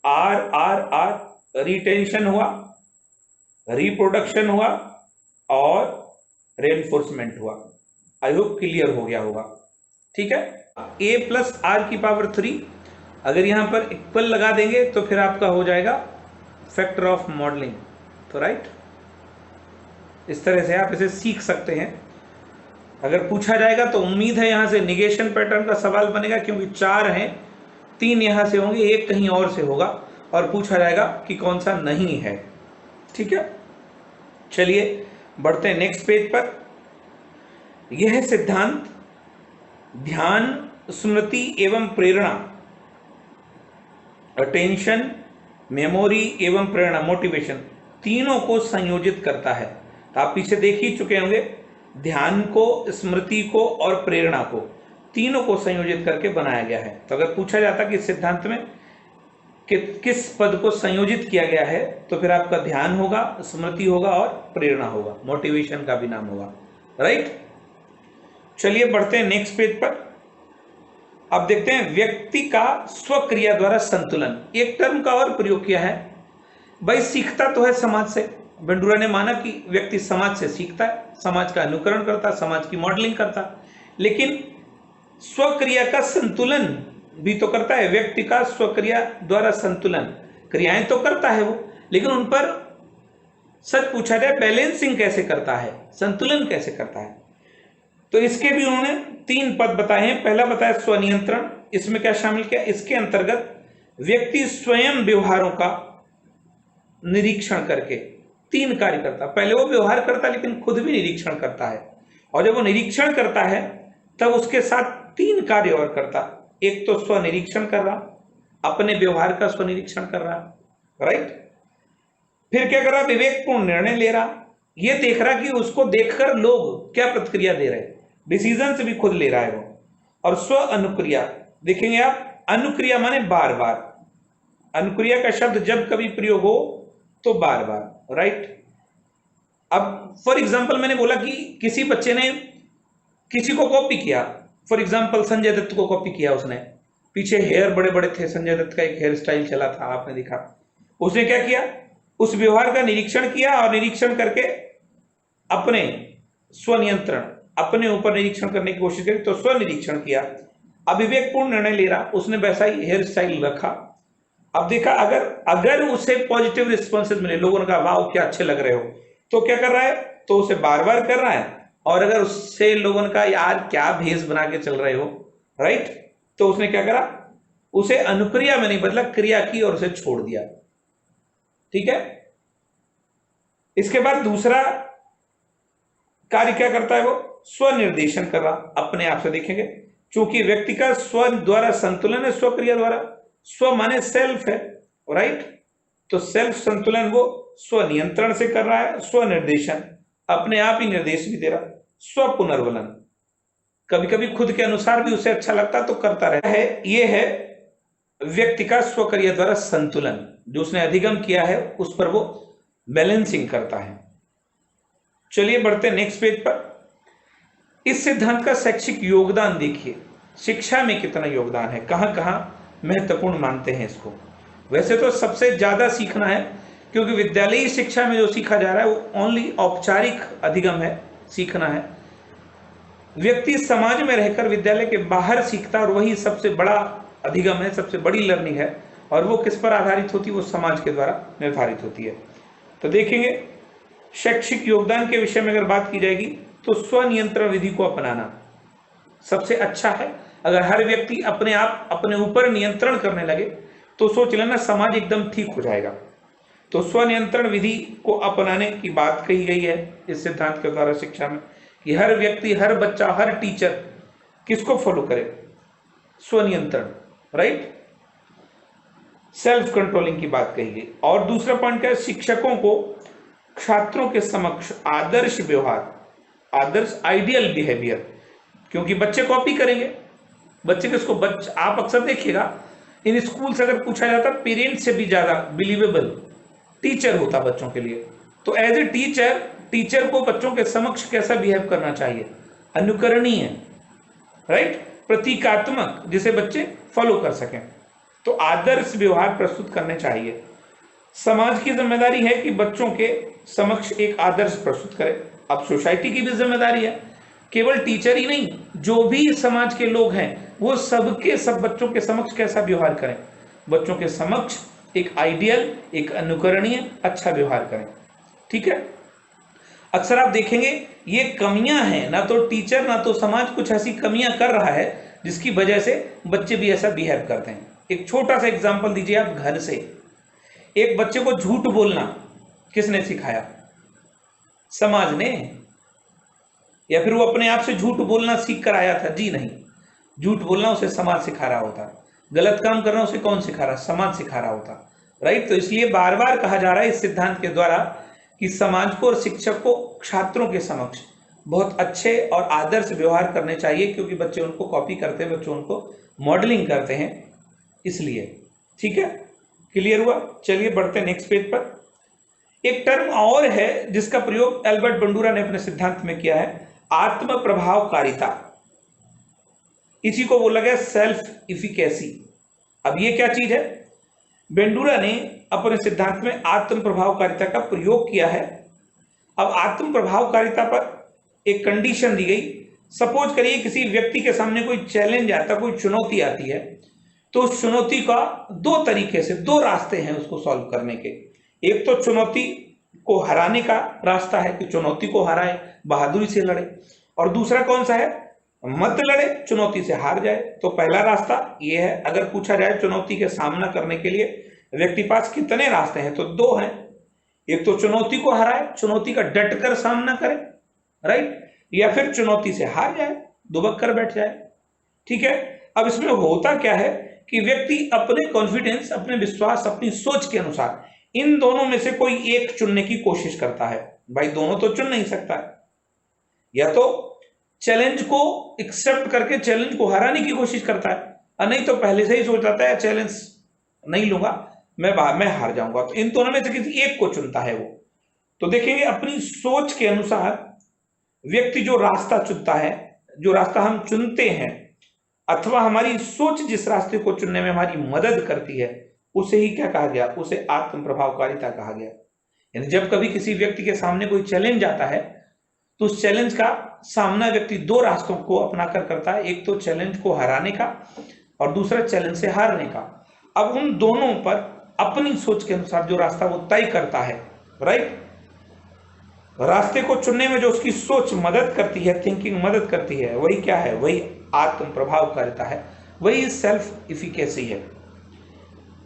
आर आर आर, रिटेंशन हुआ, रिप्रोडक्शन हुआ और रेनफोर्समेंट हुआ। आई होप क्लियर हो गया होगा, ठीक है। ए प्लस आर की पावर 3 अगर यहां पर इक्वल लगा देंगे तो फिर आपका हो जाएगा फैक्टर ऑफ मॉडलिंग। तो राइट, इस तरह से आप इसे सीख सकते हैं। अगर पूछा जाएगा तो उम्मीद है यहां से निगेशन पैटर्न का सवाल बनेगा, क्योंकि 4 हैं, 3 यहां से होंगे, 1 कहीं और से होगा, और पूछा जाएगा कि कौन सा नहीं है, ठीक है। चलिए बढ़ते हैं नेक्स्ट पेज पर। यह सिद्धांत ध्यान, स्मृति एवं प्रेरणा, अटेंशन, मेमोरी एवं प्रेरणा, मोटिवेशन, तीनों को संयोजित करता है। तो आप पीछे देख ही चुके होंगे, ध्यान को, स्मृति को और प्रेरणा को, तीनों को संयोजित करके बनाया गया है। तो अगर पूछा जाता कि इस सिद्धांत में किस पद को संयोजित किया गया है, तो फिर आपका ध्यान होगा, स्मृति होगा और प्रेरणा होगा, मोटिवेशन का भी नाम होगा, राइट। चलिए बढ़ते हैं नेक्स्ट पेज पर। अब देखते हैं व्यक्ति का स्वक्रिया द्वारा संतुलन। एक टर्म का और प्रयोग किया है, भाई सीखता तो है समाज से। बेंडूरा ने माना कि व्यक्ति समाज से सीखता है, समाज का अनुकरण करता, समाज की मॉडलिंग करता, लेकिन स्वक्रिया का संतुलन भी तो करता है। व्यक्ति का स्वक्रिया द्वारा संतुलन, क्रियाएं तो करता है वो, लेकिन उन पर सच पूछा जाए बैलेंसिंग कैसे करता है, संतुलन कैसे करता है। तो इसके भी उन्होंने 3 पद बताए हैं। पहला बताया स्वनियंत्रण, इसमें क्या शामिल किया? इसके अंतर्गत व्यक्ति स्वयं व्यवहारों का निरीक्षण करके 3 कार्य करता। पहले वो व्यवहार करता लेकिन खुद भी निरीक्षण करता है, और जब वो निरीक्षण करता है तब उसके साथ 3 कार्य और करता। एक तो स्वनिरीक्षण कर रहा, अपने व्यवहार का स्वनिरीक्षण कर रहा, राइट। फिर क्या कर रहा? विवेकपूर्ण निर्णय ले रहा, ये देख रहा कि उसको देखकर लोग क्या प्रतिक्रिया दे रहे हैं, डिसीजन भी खुद ले रहा है वो। और स्व अनुक्रिया, देखेंगे आप, अनुक्रिया माने बार बार, अनुक्रिया का शब्द जब कभी प्रयोग हो तो बार बार, राइट। अब फॉर एग्जाम्पल मैंने बोला कि किसी बच्चे ने किसी को कॉपी किया, फॉर एग्जाम्पल संजय दत्त को कॉपी किया उसने, पीछे हेयर बड़े बड़े थे, संजय दत्त का एक हेयर स्टाइल चला था, आपने देखा। उसने क्या किया? उस व्यवहार का निरीक्षण किया, और निरीक्षण करके अपने स्वनियंत्रण, अपने ऊपर निरीक्षण करने की कोशिश करी, तो स्वनिरीक्षण किया। अब विवेकपूर्ण निर्णय ले रहा, उसने वैसा ही हेयर स्टाइल रखा। अब देखा अगर उसे पॉजिटिव रिस्पॉन्सेज मिले, लोगों ने कहा वाह क्या अच्छे लग रहे हो, तो क्या कर रहा है? तो उसे बार बार कर रहा है। और अगर उससे लोगों ने कहा यार क्या भेष बना के चल रहे हो, राइट, तो उसने क्या करा? उसे अनुक्रिया में नहीं बदला, क्रिया की और उसे छोड़ दिया, ठीक है। इसके बाद दूसरा कार्य क्या करता है? वो स्वनिर्देशन कर रहा, अपने आप से देखेंगे, चूंकि व्यक्ति का स्व द्वारा संतुलन है, स्वक्रिया द्वारा, स्व माने सेल्फ है, राइट। तो सेल्फ संतुलन वो स्वनियंत्रण से कर रहा है, स्वनिर्देशन, अपने आप ही निर्देश भी दे रहा, स्व पुनर्बलन कभी कभी खुद के अनुसार भी उसे अच्छा लगता तो करता रहता है। ये है व्यक्ति का स्वक्रिया द्वारा संतुलन, जो उसने अधिगम किया है उस पर वो बैलेंसिंग करता है। चलिए बढ़ते हैं नेक्स्ट पेज पर। इस सिद्धांत का शैक्षिक योगदान देखिए, शिक्षा में कितना योगदान है, कहां कहां महत्वपूर्ण मानते हैं इसको। वैसे तो सबसे ज्यादा सीखना है, क्योंकि विद्यालयी शिक्षा में जो सीखा जा रहा है वो ओनली औपचारिक अधिगम है, सीखना है। व्यक्ति समाज में रहकर विद्यालय के बाहर सीखता और वही सबसे बड़ा अधिगम है, सबसे बड़ी लर्निंग है। और वो किस पर आधारित होती है, वो समाज के द्वारा निर्धारित होती है। तो देखेंगे शैक्षिक योगदान के विषय में अगर बात की जाएगी तो स्वनियंत्रण विधि को अपनाना सबसे अच्छा है। अगर हर व्यक्ति अपने आप अपने ऊपर नियंत्रण करने लगे तो सोच लेना समाज एकदम ठीक हो जाएगा। तो स्वनियंत्रण विधि को अपनाने की बात कही गई है इस सिद्धांत के द्वारा शिक्षा में, कि हर व्यक्ति, हर बच्चा, हर टीचर किसको फॉलो करे, स्वनियंत्रण, राइट, सेल्फ कंट्रोलिंग की बात कही गई। और दूसरा पॉइंट क्या है, शिक्षकों को छात्रों के समक्ष आदर्श व्यवहार, आदर्श आइडियल बिहेवियर, क्योंकि बच्चे कॉपी करेंगे। बच्चे किसको, आप अक्सर देखिएगा इन स्कूल से अगर पूछा जाता पेरेंट्स से भी ज्यादा बिलीवेबल टीचर होता बच्चों के लिए। तो एज ए टीचर को बच्चों के समक्ष कैसा बिहेव करना चाहिए, अनुकरणीय, राइट, प्रतीकात्मक, जिसे बच्चे फॉलो कर सकें। तो आदर्श व्यवहार प्रस्तुत करने चाहिए। समाज की जिम्मेदारी है कि बच्चों के समक्ष एक आदर्श प्रस्तुत करे। अब सोसाइटी की भी जिम्मेदारी है, केवल टीचर ही नहीं, जो भी समाज के लोग हैं वो सबके सब बच्चों के समक्ष कैसा व्यवहार करें, बच्चों के समक्ष एक आइडियल, एक अनुकरणीय अच्छा व्यवहार करें। ठीक है, अक्सर आप देखेंगे ये कमियां हैं, ना तो टीचर ना तो समाज कुछ ऐसी कमियां कर रहा है जिसकी वजह से बच्चे भी ऐसा बिहेव करते हैं। एक छोटा सा एग्जांपल दीजिए आप घर से। एक बच्चे को झूठ बोलना किसने सिखाया, समाज ने, या फिर वो अपने आप से झूठ बोलना सीख कर आया था? जी नहीं, झूठ बोलना उसे समाज सिखा रहा होता, गलत काम करना उसे कौन सिखा रहा, समाज सिखा रहा होता, राइट। तो इसलिए बार बार कहा जा रहा है इस सिद्धांत के द्वारा कि समाज को और शिक्षक को छात्रों के समक्ष बहुत अच्छे और आदर्श व्यवहार करने चाहिए, क्योंकि बच्चे उनको कॉपी करते हैं, बच्चे उनको मॉडलिंग करते हैं, इसलिए। ठीक है, क्लियर हुआ। चलिए बढ़ते हैं नेक्स्ट पेज पर। एक टर्म और है जिसका प्रयोग एल्बर्ट बंडूरा ने अपने सिद्धांत में किया है, आत्म प्रभावकारिता। इसी को बोला गया सेल्फ इफिकेसी। अब ये क्या चीज है, बेंडूरा ने अपने सिद्धांत में आत्म प्रभावकारिता का प्रयोग किया है। अब आत्म प्रभावकारिता पर एक कंडीशन दी गई। सपोज करिए किसी व्यक्ति के सामने कोई चैलेंज आता, कोई चुनौती आती है, तो उस चुनौती का दो तरीके से, दो रास्ते हैं उसको सॉल्व करने के। एक तो चुनौती को हराने का रास्ता है कि चुनौती को हराए, बहादुरी से लड़े, और दूसरा कौन सा है, मत लड़े, चुनौती से हार जाए। तो पहला रास्ता ये है। अगर पूछा जाए चुनौती के सामना करने के लिए व्यक्ति पास कितने रास्ते हैं, तो दो हैं। एक तो चुनौती को हराए, चुनौती का डटकर सामना करे, राइट, या फिर चुनौती से हार जाए, दुबक कर बैठ जाए। ठीक है, अब इसमें होता क्या है कि व्यक्ति अपने कॉन्फिडेंस, अपने विश्वास, अपनी सोच के अनुसार इन दोनों में से कोई एक चुनने की कोशिश करता है। भाई दोनों तो चुन नहीं सकता है, या तो चैलेंज को एक्सेप्ट करके चैलेंज को हराने की कोशिश करता है, और नहीं तो पहले से ही सोच जाता है चैलेंज नहीं लूंगा, मैं हार जाऊंगा। तो इन दोनों में से किसी एक को चुनता है वो। तो देखेंगे अपनी सोच के अनुसार व्यक्ति जो रास्ता चुनता है, जो रास्ता हम चुनते हैं, अथवा हमारी सोच जिस रास्ते को चुनने में हमारी मदद करती है, उसे ही क्या कहा गया, उसे आत्म प्रभावकारिता कहा गया। यानी जब कभी किसी व्यक्ति के सामने कोई चैलेंज आता है तो उस चैलेंज का सामना व्यक्ति दो रास्तों को अपनाकर करता है, एक तो चैलेंज को हराने का और दूसरा चैलेंज से हारने का। अब उन दोनों पर अपनी सोच के अनुसार जो रास्ता वो तय करता है, राइट, रास्ते को चुनने में जो उसकी सोच मदद करती है, थिंकिंग मदद करती है, वही क्या है, वही आत्म प्रभावकारिता है, वही सेल्फ इफिकेसी है।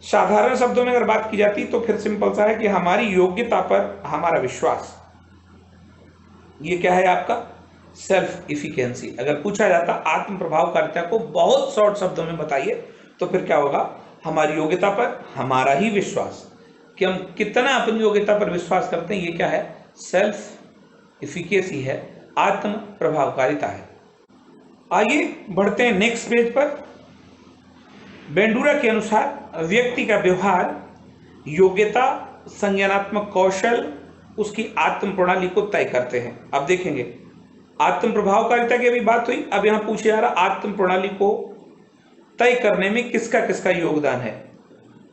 साधारण शब्दों में अगर बात की जाती तो फिर सिंपल सा है कि हमारी योग्यता पर हमारा विश्वास, ये क्या है आपका सेल्फ इफिकेंसी। अगर पूछा जाता आत्म प्रभावकारिता को बहुत शॉर्ट शब्दों में बताइए तो फिर क्या होगा, हमारी योग्यता पर हमारा ही विश्वास, कि हम कितना अपनी योग्यता पर विश्वास करते हैं, ये क्या है, सेल्फ इफिकेसी है, आत्म प्रभावकारिता है। आइए बढ़ते हैं नेक्स्ट पेज पर। बेंडूरा के अनुसार व्यक्ति का व्यवहार, योग्यता, संज्ञानात्मक कौशल उसकी आत्म प्रणाली को तय करते हैं। अब देखेंगे आत्म प्रभावकारिता की अभी बात हुई, अब यहां पूछा जा रहा आत्म प्रणाली को तय करने में किसका किसका योगदान है।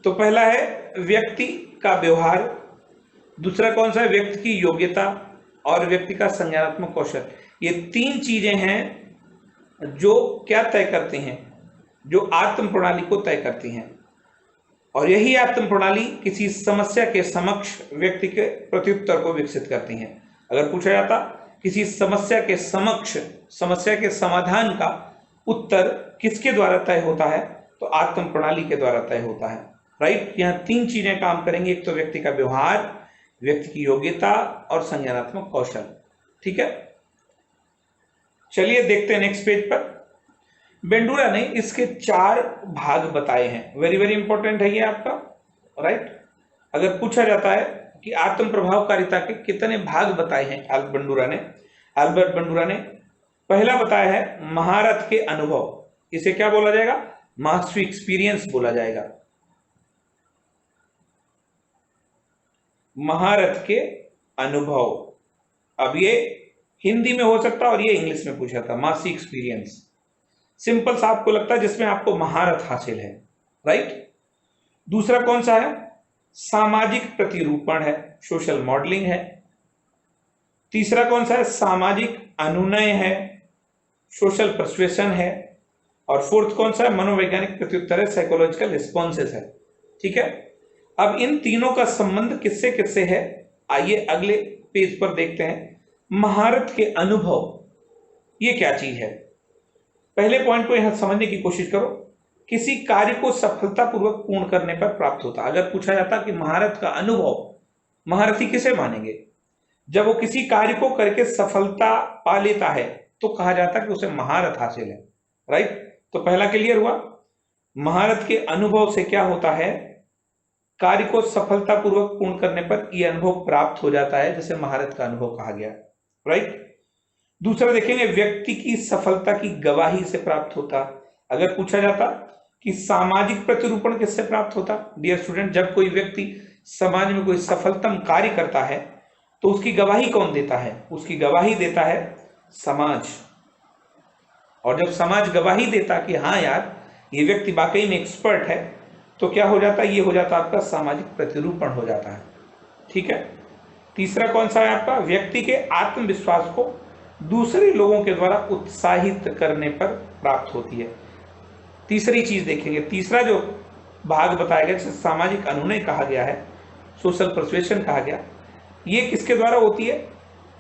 तो पहला है व्यक्ति का व्यवहार, दूसरा कौन सा है, व्यक्ति की योग्यता और व्यक्ति का संज्ञानात्मक कौशल। ये तीन चीजें हैं जो क्या तय करती हैं, जो आत्म प्रणाली को तय करती हैं। और यही आत्म प्रणाली किसी समस्या के समक्ष व्यक्ति के प्रत्युत्तर को विकसित करती हैं। अगर पूछा जाता किसी समस्या के समक्ष समस्या के समाधान का उत्तर किसके द्वारा तय होता है, तो आत्म प्रणाली के द्वारा तय होता है। राइट, यहां तीन चीजें काम करेंगी, एक तो व्यक्ति का व्यवहार, व्यक्ति की योग्यता और संज्ञानात्मक कौशल। ठीक है, चलिए देखते हैं नेक्स्ट पेज पर। बेंडूरा ने इसके 4 भाग बताए हैं। वेरी वेरी इंपॉर्टेंट है ये आपका। राइट, अगर पूछा जाता है कि आत्म प्रभावकारिता के कितने भाग बताए हैं अल्बर्ट बंडूरा ने पहला बताया है महारत के अनुभव। इसे क्या बोला जाएगा, मास्टरी एक्सपीरियंस बोला जाएगा। महारत के अनुभव, अब ये हिंदी में हो सकता है और ये इंग्लिश में पूछा था। मास्टरी एक्सपीरियंस सिंपल सा आपको लगता है जिसमें आपको महारत हासिल है। राइट, दूसरा कौन सा है, सामाजिक प्रतिरूपण है, सोशल मॉडलिंग है। तीसरा कौन सा है, सामाजिक अनुनय है, सोशल पर्सुएशन है। और फोर्थ कौन सा है, मनोवैज्ञानिक प्रत्युत्तर है, साइकोलॉजिकल रिस्पॉन्सेस है। ठीक है, अब इन तीनों का संबंध किससे किससे है, आइए अगले पेज पर देखते हैं। महारत के अनुभव ये क्या चीज है। पहले पॉइंट को यहां समझने की कोशिश करो। किसी कार्य को सफलतापूर्वक पूर्ण करने पर प्राप्त होता। अगर पूछा जाता कि महारत का अनुभव, महारथी किसे मानेंगे, जब वो किसी कार्य को करके सफलता पा लेता है तो कहा जाता कि उसे महारत हासिल है। राइट, तो पहला क्लियर हुआ। महारत के अनुभव से क्या होता है, कार्य को सफलतापूर्वक पूर्ण करने पर यह अनुभव प्राप्त हो जाता है, जिसे महारत का अनुभव कहा गया। राइट, दूसरा देखेंगे व्यक्ति की सफलता की गवाही से प्राप्त होता। अगर पूछा जाता कि सामाजिक प्रतिरूपण किससे प्राप्त होता, डियर स्टूडेंट, जब कोई व्यक्ति समाज में कोई सफलतम कार्य करता है तो उसकी गवाही कौन देता है, उसकी गवाही देता है समाज। और जब समाज गवाही देता कि हाँ यार ये व्यक्ति वाकई में एक्सपर्ट है, तो क्या हो जाता है, ये हो जाता आपका सामाजिक प्रतिरूपण हो जाता है। ठीक है, तीसरा कौन सा है आपका, व्यक्ति के आत्मविश्वास को दूसरे लोगों के द्वारा उत्साहित करने पर प्राप्त होती है। तीसरी चीज देखेंगे, तीसरा जो भाग बताया गया जिसे सामाजिक अनुनय कहा गया है, सोशल पर्सुएशन कहा गया, ये किसके द्वारा होती है,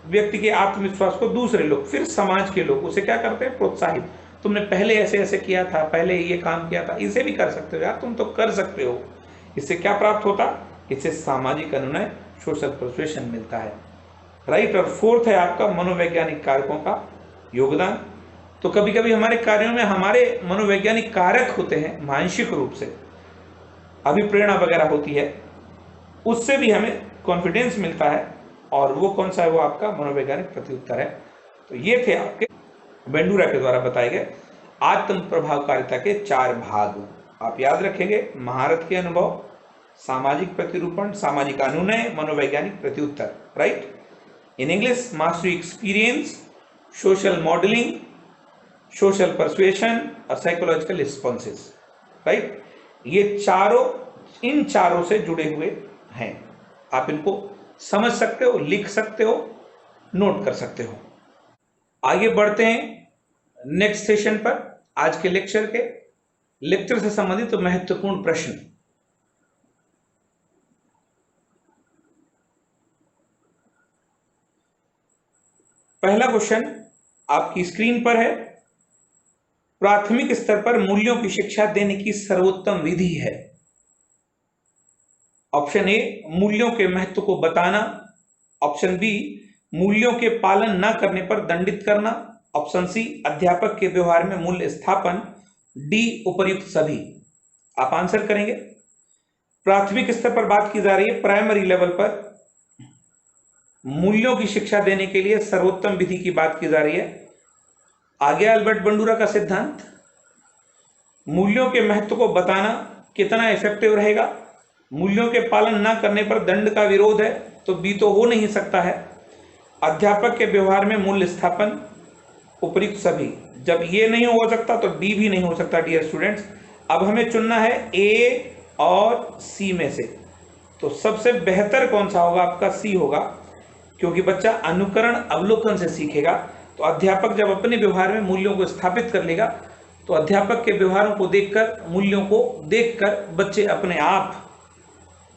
व्यक्ति के आत्मविश्वास को दूसरे लोग, फिर समाज के लोग उसे क्या करते हैं, प्रोत्साहित। तुमने पहले ऐसे ऐसे किया था, पहले ये काम किया था, इसे भी कर सकते हो यार, तुम तो कर सकते हो। इससे क्या प्राप्त होता, इससे सामाजिक अनुनय, सोशल पर्सुएशन मिलता है। राइट, और फोर्थ है आपका मनोवैज्ञानिक कारकों का योगदान। तो कभी कभी हमारे कार्यों में हमारे मनोवैज्ञानिक कारक होते हैं, मानसिक रूप से अभिप्रेरणा वगैरह होती है, उससे भी हमें कॉन्फिडेंस मिलता है। और वो कौन सा है, वो आपका मनोवैज्ञानिक प्रत्युत्तर है। तो ये थे आपके बेंडूरा के द्वारा बताए गए आत्म प्रभावकारिता के 4 भाग। आप याद रखेंगे, महारत के अनुभव, सामाजिक प्रतिरूपण, सामाजिक अनुनय, मनोवैज्ञानिक प्रत्युत्तर। Right, in English mastery experience, social modelling, social persuasion और साइकोलॉजिकल रिस्पॉन्सेस। राइट, ये चारों इन चारों से जुड़े हुए हैं। आप इनको समझ सकते हो, लिख सकते हो, नोट कर सकते हो। आगे बढ़ते हैं नेक्स्ट सेशन पर। आज के लेक्चर से संबंधित तो महत्वपूर्ण प्रश्न। पहला क्वेश्चन आपकी स्क्रीन पर है, प्राथमिक स्तर पर मूल्यों की शिक्षा देने की सर्वोत्तम विधि है। ऑप्शन ए, मूल्यों के महत्व को बताना। ऑप्शन बी, मूल्यों के पालन न करने पर दंडित करना। ऑप्शन सी, अध्यापक के व्यवहार में मूल्य स्थापन। डी, उपर्युक्त सभी। आप आंसर करेंगे। प्राथमिक स्तर पर बात की जा रही है, प्राइमरी लेवल पर मूल्यों की शिक्षा देने के लिए सर्वोत्तम विधि की बात की जा रही है। आ गया अल्बर्ट बंडूरा का सिद्धांत। मूल्यों के महत्व को बताना कितना इफेक्टिव रहेगा। मूल्यों के पालन न करने पर दंड का विरोध है, तो बी तो हो नहीं सकता है। अध्यापक के व्यवहार में मूल्य स्थापन, उपयुक्त सभी। जब ये नहीं हो सकता तो डी भी नहीं हो सकता डियर स्टूडेंट्स। अब हमें चुनना है ए और सी में से, तो सबसे बेहतर कौन सा होगा आपका? सी होगा, क्योंकि बच्चा अनुकरण अवलोकन से सीखेगा। तो अध्यापक जब अपने व्यवहार में मूल्यों को स्थापित कर लेगा, तो अध्यापक के व्यवहारों को देखकर, मूल्यों को देखकर बच्चे अपने आप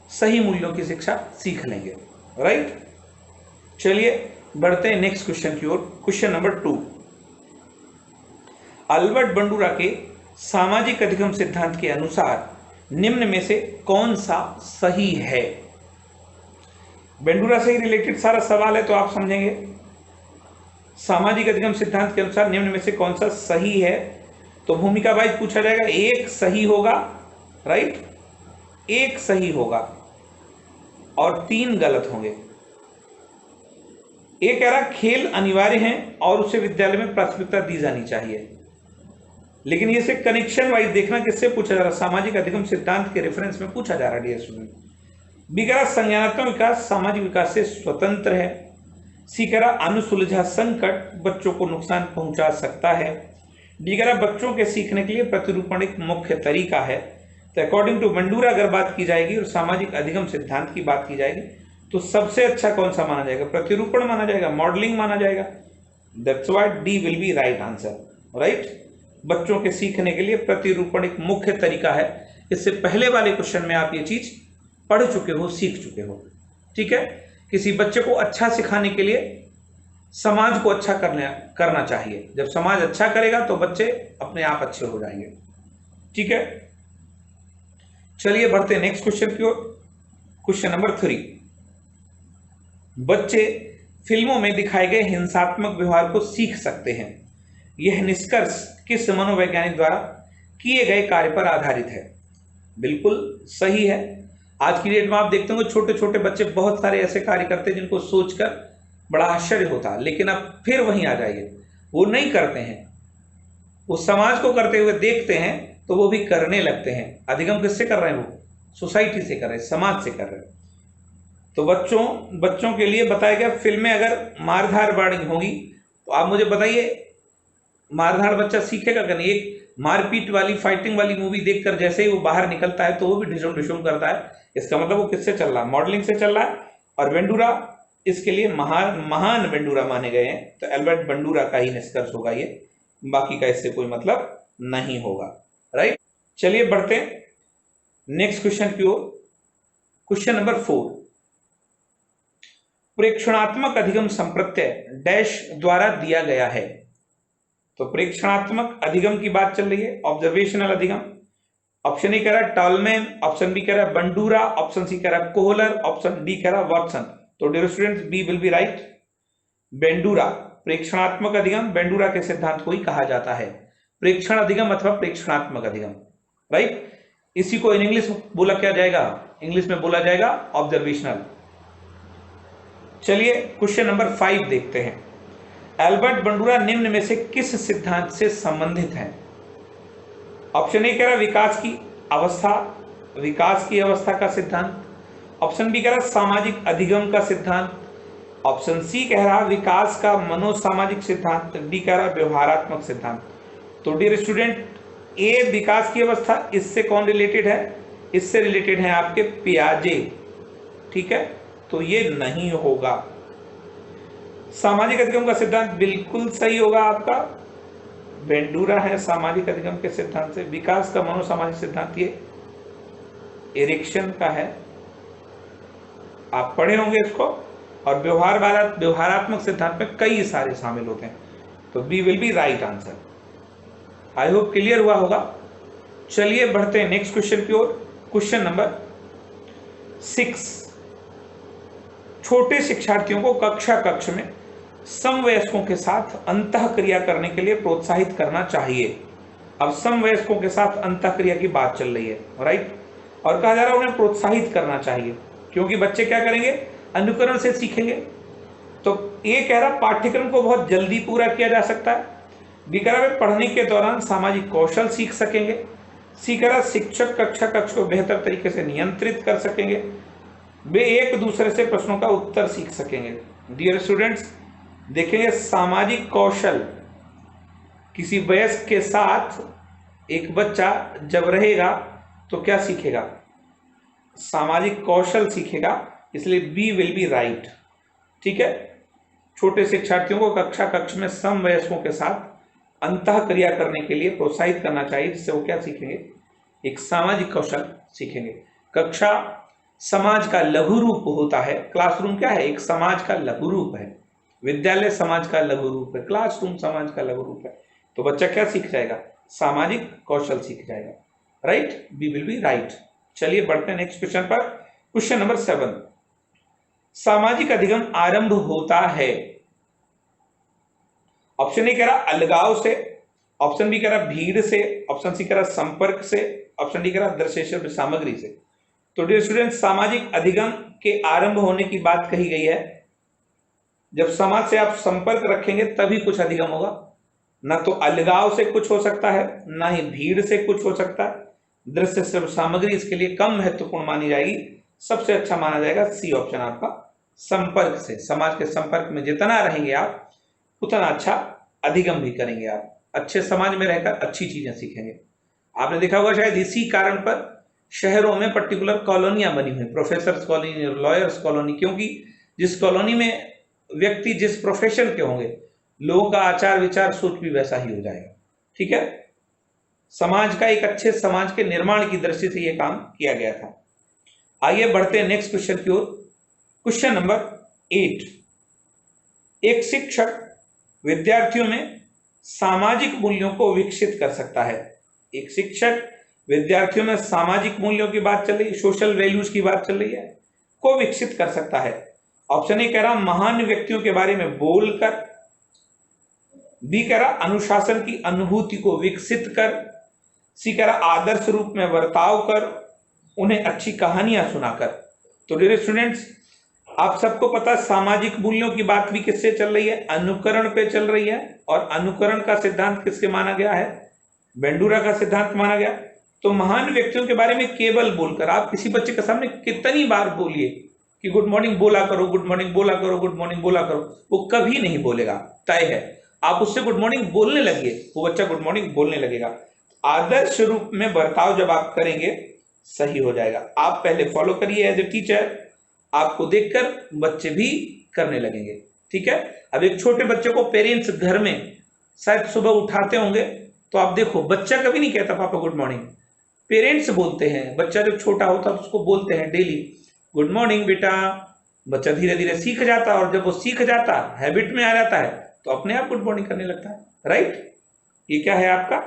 सही मूल्यों की शिक्षा सीख लेंगे। राइट, चलिए बढ़ते हैं नेक्स्ट क्वेश्चन की ओर। क्वेश्चन नंबर 2, अल्बर्ट बंडूरा के सामाजिक अधिगम सिद्धांत के अनुसार निम्न में से कौन सा सही है? बंडूरा से ही रिलेटेड सारा सवाल है, तो आप समझेंगे। सामाजिक अधिगम सिद्धांत के अनुसार निम्न में से कौन सा सही है, तो भूमिका वाइज पूछा जाएगा। एक सही होगा, राइट, एक सही होगा और 3 गलत होंगे। एक कह रहा खेल अनिवार्य हैं और उसे विद्यालय में प्राथमिकता दी जानी चाहिए, लेकिन ये से कनेक्शन वाइज देखना किससे पूछा जा रहा है? सामाजिक अधिगम सिद्धांत के रेफरेंस में पूछा जा रहा है डियर स्टूडेंट। बी कह रहा संज्ञानात्मक विकास सामाजिक विकास से स्वतंत्र है। सी कह रहा अनुसुलझा संकट बच्चों को नुकसान पहुंचा सकता है। डी कह रहा बच्चों के सीखने के लिए प्रतिरूपण एक मुख्य तरीका है। तो अकॉर्डिंग टू बंडूरा अगर बात की जाएगी और सामाजिक अधिगम सिद्धांत की बात की जाएगी, तो सबसे अच्छा कौन सा माना जाएगा? प्रतिरूपण माना जाएगा, मॉडलिंग माना जाएगा। That's why D will be right answer. Right, बच्चों के सीखने के लिए प्रतिरूपण एक मुख्य तरीका है। इससे पहले वाले क्वेश्चन में आप ये चीज पढ़ चुके हो, सीख चुके हो। ठीक है, किसी बच्चे को अच्छा सिखाने के लिए समाज को अच्छा करना चाहिए। जब समाज अच्छा करेगा तो बच्चे अपने आप अच्छे हो जाएंगे। ठीक है, चलिए बढ़ते हैं नेक्स्ट क्वेश्चन की ओर। क्वेश्चन नंबर 3, बच्चे फिल्मों में दिखाए गए हिंसात्मक व्यवहार को सीख सकते हैं। यह निष्कर्ष किस मनोवैज्ञानिक द्वारा किए गए कार्य पर आधारित है? बिल्कुल सही है। आज की डेट में आप देखते होंगे छोटे छोटे बच्चे बहुत सारे ऐसे कार्य करते हैं जिनको सोचकर बड़ा आश्चर्य होता है, लेकिन अब फिर वहीं आ जाइए, वो नहीं करते हैं, वो समाज को करते हुए देखते हैं तो वो भी करने लगते हैं। अधिगम किससे कर रहे हैं? वो सोसाइटी से कर रहे हैं, समाज से कर रहे हैं। तो बच्चों के लिए बताया गया फिल्में अगर मारधार वाली होगी, तो आप मुझे बताइए मारधाड़ बच्चा सीखेगा कि नहीं? एक मारपीट वाली, फाइटिंग वाली मूवी देखकर जैसे ही वो बाहर निकलता है तो वो भी ढिशुम ढिशुम करता है। इसका मतलब वो किससे चल रहा है? मॉडलिंग से चल रहा है। और बंडूरा इसके लिए महान बंडूरा माने गए हैं, तो अल्बर्ट बंडूरा का ही निष्कर्ष होगा ये, बाकी का इससे कोई मतलब नहीं होगा। राइट, चलिए बढ़ते हैं नेक्स्ट क्वेश्चन की ओर। क्वेश्चन नंबर 4, प्रेक्षणात्मक अधिगम संप्रत्यय डैश द्वारा दिया गया है। तो प्रेक्षणात्मक अधिगम की बात चल रही है, ऑब्जर्वेशनल अधिगम। ऑप्शन ए कह रहा है टॉलमैन, ऑप्शन बी कह रहा है बंडूरा, ऑप्शन सी कह रहा है कोहलर, ऑप्शन डी कह रहा है वॉटसन। तो dear students, be will be right. Bandura, प्रेक्षणात्मक अधिगम बंडूरा के सिद्धांत को ही कहा जाता है, प्रेक्षण अधिगम अथवा प्रेक्षणात्मक अधिगम। राइट, इसी को इन इंग्लिश बोला क्या जाएगा? इंग्लिश में बोला जाएगा ऑब्जर्वेशनल। चलिए क्वेश्चन नंबर 5 देखते हैं। अल्बर्ट बंडूरा निम्न में से किस सिद्धांत से संबंधित हैं? ऑप्शन ए कह रहा विकास की अवस्था का सिद्धांत। ऑप्शन बी कह रहा सामाजिक अधिगम का सिद्धांत। ऑप्शन सी कह रहा विकास का मनोसामाजिक सिद्धांत। डी कह रहा व्यवहारात्मक सिद्धांत। तो डियर स्टूडेंट, ए विकास की अवस्था, इससे कौन रिलेटेड है? इससे रिलेटेड है आपके पियाजे। ठीक है, तो ये नहीं होगा। सामाजिक अधिगम का सिद्धांत बिल्कुल सही होगा आपका, बंडूरा है सामाजिक अधिगम के सिद्धांत से। विकास का मनोसामाजिक सिद्धांत ये एरिक्सन का है, आप पढ़े होंगे इसको। और व्यवहारात्मक सिद्धांत में कई सारे शामिल होते हैं, तो B will be right answer. I hope clear हुआ होगा। चलिए बढ़ते हैं नेक्स्ट क्वेश्चन की ओर। क्वेश्चन नंबर 6, छोटे शिक्षार्थियों को कक्ष में समवयस्कों के साथ अंतःक्रिया करने के लिए प्रोत्साहित करना चाहिए। अब समवयस्कों के साथ अंतःक्रिया की बात चल रही है, राइट, और कहा जा रहा है उन्हें प्रोत्साहित करना चाहिए, क्योंकि बच्चे क्या करेंगे? अनुकरण से सीखेंगे। तो ये कह रहा पाठ्यक्रम को बहुत जल्दी पूरा किया जा सकता है, बी कह रहा वे पढ़ने के दौरान सामाजिक कौशल सीख सकेंगे। सी कह रहा शिक्षक कक्षा कक्ष को बेहतर तरीके से नियंत्रित कर सकेंगे। वे एक दूसरे से प्रश्नों का उत्तर सीख सकेंगे। डियर स्टूडेंट्स, देखेंगे सामाजिक कौशल किसी वयस्क के साथ एक बच्चा जब रहेगा तो क्या सीखेगा? सामाजिक कौशल सीखेगा, इसलिए बी विल बी राइट। ठीक है, छोटे शिक्षार्थियों को कक्षा कक्ष में समवयस्कों के साथ अंतः क्रिया करने के लिए प्रोत्साहित करना चाहिए, जिससे वो क्या सीखेंगे? एक सामाजिक कौशल सीखेंगे। कक्षा समाज का लघु रूप होता है। क्लासरूम क्या है? एक समाज का लघु रूप है। विद्यालय समाज का लघु रूप है, क्लासरूम समाज का लघु रूप है। तो बच्चा क्या सीख जाएगा? सामाजिक कौशल सीख जाएगा। Right, B will be right. चलिए बढ़ते हैं नेक्स्ट क्वेश्चन पर। क्वेश्चन नंबर 7, सामाजिक अधिगम आरंभ होता है। ऑप्शन ए कह रहा अलगाव से, ऑप्शन बी कह रहा भीड़ से, ऑप्शन सी कह रहा संपर्क से, ऑप्शन डी कह रहा दृश्य सामग्री से। तो डियर स्टूडेंट, सामाजिक अधिगम के आरंभ होने की बात कही गई है। जब समाज से आप संपर्क रखेंगे तभी कुछ अधिगम होगा। ना तो अलगाव से कुछ हो सकता है, ना ही भीड़ से कुछ हो सकता है। दृश्य सामग्री इसके लिए कम महत्वपूर्ण मानी जाएगी। सबसे अच्छा माना जाएगा सी ऑप्शन आपका, संपर्क से। समाज के संपर्क में जितना रहेंगे आप उतना अच्छा अधिगम भी करेंगे। आप अच्छे समाज में रहकर अच्छी चीजें सीखेंगे। आपने देखा होगा शायद इसी कारण पर शहरों में पर्टिकुलर कॉलोनियां बनी हुई, प्रोफेसर्स कॉलोनी और लॉयर्स कॉलोनी, क्योंकि जिस कॉलोनी में व्यक्ति जिस प्रोफेशन के होंगे, लोगों का आचार विचार सोच भी वैसा ही हो जाएगा। ठीक है, समाज का एक अच्छे समाज के निर्माण की दृष्टि से यह काम किया गया था। आइए बढ़ते हैं नेक्स्ट क्वेश्चन की ओर। क्वेश्चन नंबर 8, एक शिक्षक विद्यार्थियों में सामाजिक मूल्यों को विकसित कर सकता है। एक शिक्षक विद्यार्थियों में सामाजिक मूल्यों की बात चल रही है, सोशल वैल्यूज की बात चल रही है, को विकसित कर सकता है। ऑप्शन ए कह रहा महान व्यक्तियों के बारे में बोलकर, बी कह रहा अनुशासन की अनुभूति को विकसित कर, सी कह रहा आदर्श रूप में बर्ताव कर, उन्हें अच्छी कहानियां सुनाकर। तो डियर स्टूडेंट्स, आप सबको पता है सामाजिक मूल्यों की बात भी किससे चल रही है? अनुकरण पे चल रही है। और अनुकरण का सिद्धांत किसके माना गया है? बेंडूरा का सिद्धांत माना गया। तो महान व्यक्तियों के बारे में केवल बोलकर, आप किसी बच्चे के सामने कितनी बार बोलिए कि गुड मॉर्निंग बोला करो, गुड मॉर्निंग बोला करो, गुड मॉर्निंग बोला करो, वो कभी नहीं बोलेगा, तय है। आप उससे गुड मॉर्निंग बोलने लगिए, वो बच्चा गुड मॉर्निंग बोलने लगेगा। आदर्श रूप में बर्ताव जब आप करेंगे सही हो जाएगा। आप पहले फॉलो करिए एज ए टीचर, आपको देखकर बच्चे भी करने लगेंगे। ठीक है, अब एक छोटे बच्चे को पेरेंट्स घर में शायद सुबह उठाते होंगे, तो आप देखो बच्चा कभी नहीं कहता पापा गुड मॉर्निंग, पेरेंट्स बोलते हैं। बच्चा जब छोटा होता है उसको बोलते हैं डेली गुड मॉर्निंग बेटा। बच्चा धीरे धीरे सीख जाता है, और जब वो सीख जाता है, हैबिट में आ जाता है, तो अपने आप गुड मॉर्निंग करने लगता है। राइट, ये क्या है? आपका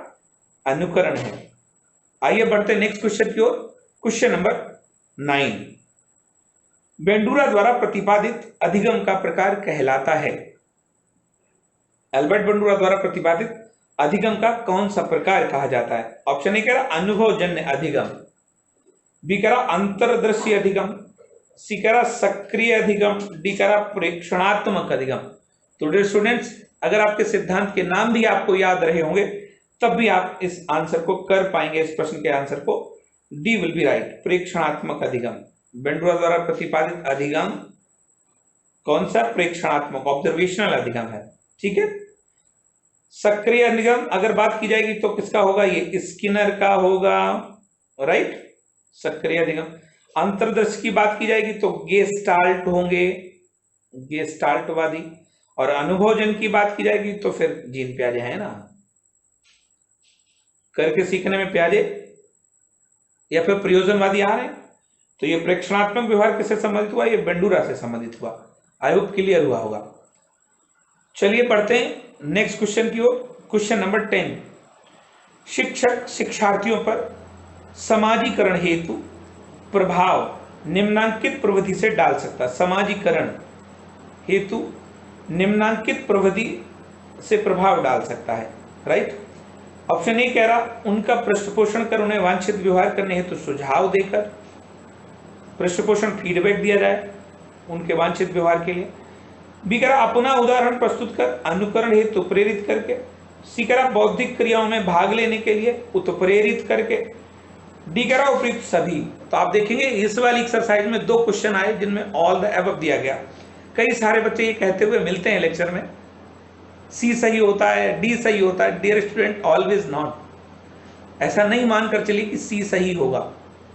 अनुकरण है। आइए बढ़ते हैं नेक्स्ट क्वेश्चन की ओर। क्वेश्चन नंबर 9, बेंडूरा द्वारा प्रतिपादित अधिगम का प्रकार कहलाता है। एल्बर्ट बेंडूरा द्वारा प्रतिपादित अधिगम का कौन सा प्रकार कहा जाता है? ऑप्शन ए कह रहा अनुभवजन्य अधिगम, बी कह रहा अंतर्दृष्टि अधिगम, सी कह रहा सक्रिय अधिगम, डी कह रहा प्रेक्षणात्मक अधिगम। तो डियर स्टूडेंट्स, अगर आपके सिद्धांत के नाम भी आपको याद रहे होंगे तब भी आप इस आंसर को कर पाएंगे, इस प्रश्न के आंसर को। डी विल बी राइट, प्रेक्षणात्मक अधिगम। बेंडूरा द्वारा प्रतिपादित अधिगम कौन सा? प्रेक्षणात्मक, ऑब्जर्वेशनल अधिगम है। ठीक है, सक्रिय अधिगम अगर बात की जाएगी तो किसका होगा? ये स्किनर का होगा। राइट, सक्रिय अधिगम। अंतर्दृष्टि की बात की जाएगी तो गेस्टाल्ट होंगे, गेस्टाल्टवादी। और अनुभवजन की बात की जाएगी तो फिर जीन प्याजे है ना, करके सीखने में प्याजे, या फिर प्रयोजनवादी आ रहे हैं। तो ये प्रेक्षणात्मक व्यवहार किससे संबंधित हुआ? ये बेंडूरा से संबंधित हुआ। आई होप क्लियर हुआ होगा। चलिए पढ़ते हैं नेक्स्ट क्वेश्चन की ओर। क्वेश्चन नंबर 10, शिक्षक शिक्षार्थियों पर समाजीकरण हेतु प्रभाव निम्नांकित प्रविधि से डाल सकता है। समाजीकरण हेतु निम्नांकित प्रविधि से प्रभाव डाल सकता है। राइट, ऑप्शन ए कह रहा उनका पृष्ठपोषण कर उन्हें वांछित व्यवहार करने हेतु सुझाव देकर, पृष्ठपोषण फीडबैक दिया जाए उनके वांछित व्यवहार के लिए। बी कह रहा अपना उदाहरण प्रस्तुत कर अनुकरण हेतु प्रेरित करके, सी करा बौद्धिक क्रियाओं में भाग लेने के लिए उत्प्रेरित करके। डी करा उपयुक्त सभी। तो आप देखेंगे इस वाली एक्सरसाइज में 2 क्वेश्चन आए जिनमें ऑल द अबव दिया गया। कई सारे बच्चे ये कहते हुए मिलते हैं लेक्चर में सी सही होता है, डी सही होता है। Dear student, always not. ऐसा नहीं मानकर चलिए कि सी सही होगा,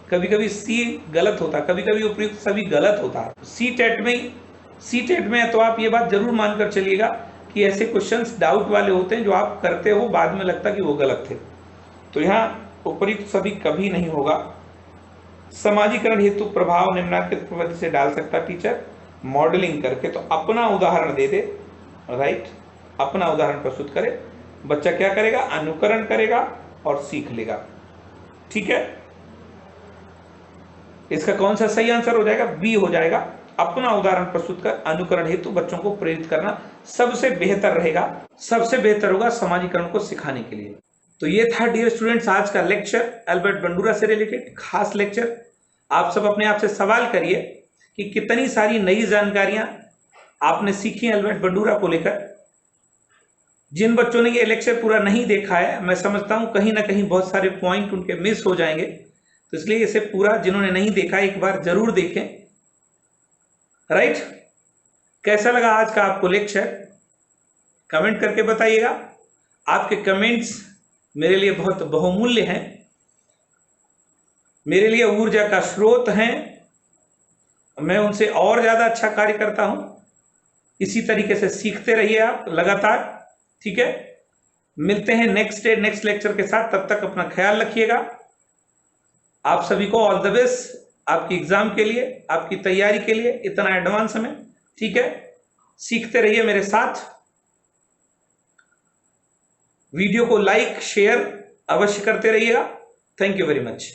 कभी कभी सी गलत होता है, कभी कभी उपयुक्त सभी गलत होता है। सी टेट में तो आप ये बात जरूर मानकर चलिएगा कि ऐसे क्वेश्चंस डाउट वाले होते हैं जो आप करते हो बाद में लगता कि वो गलत थे। तो यहाँ उपयुक्त सभी कभी नहीं होगा। समाजीकरण हेतु प्रभाव निम्नलिखित पद्धति से डाल सकता टीचर, मॉडलिंग करके। तो अपना उदाहरण दे दे, राइट, अपना उदाहरण प्रस्तुत करे। बच्चा क्या करेगा? अनुकरण करेगा और सीख लेगा। ठीक है, इसका कौन सा सही आंसर हो जाएगा? बी हो जाएगा। अपना उदाहरण प्रस्तुत कर अनुकरण हेतु बच्चों को प्रेरित करना सबसे बेहतर रहेगा, सबसे बेहतर होगा समाजीकरण को सिखाने के लिए। तो ये था डियर स्टूडेंट्स आज का लेक्चर अल्बर्ट बंडूरा से रिलेटेड खास लेक्चर। आप सब अपने आप से सवाल करिए कि कितनी सारी नई जानकारियां आपने सीखी अल्बर्ट बंडूरा को लेकर। जिन बच्चों ने ये लेक्चर पूरा नहीं देखा है, मैं समझता हूं कहीं ना कहीं बहुत सारे पॉइंट उनके मिस हो जाएंगे, तो इसलिए इसे पूरा जिन्होंने नहीं देखा एक बार जरूर देखें। राइट, कैसा लगा आज का आपको लेक्चर? कमेंट करके बताइएगा। आपके कमेंट्स मेरे लिए बहुत बहुमूल्य हैं, मेरे लिए ऊर्जा का स्रोत हैं। मैं उनसे और ज्यादा अच्छा कार्य करता हूं। इसी तरीके से सीखते रहिए आप लगातार। ठीक है, मिलते हैं नेक्स्ट लेक्चर के साथ। तब तक अपना ख्याल रखिएगा। आप सभी को ऑल द बेस्ट आपकी एग्जाम के लिए, आपकी तैयारी के लिए इतना एडवांस में। ठीक है, सीखते रहिए मेरे साथ। वीडियो को लाइक शेयर अवश्य करते रहिएगा। Thank you very much.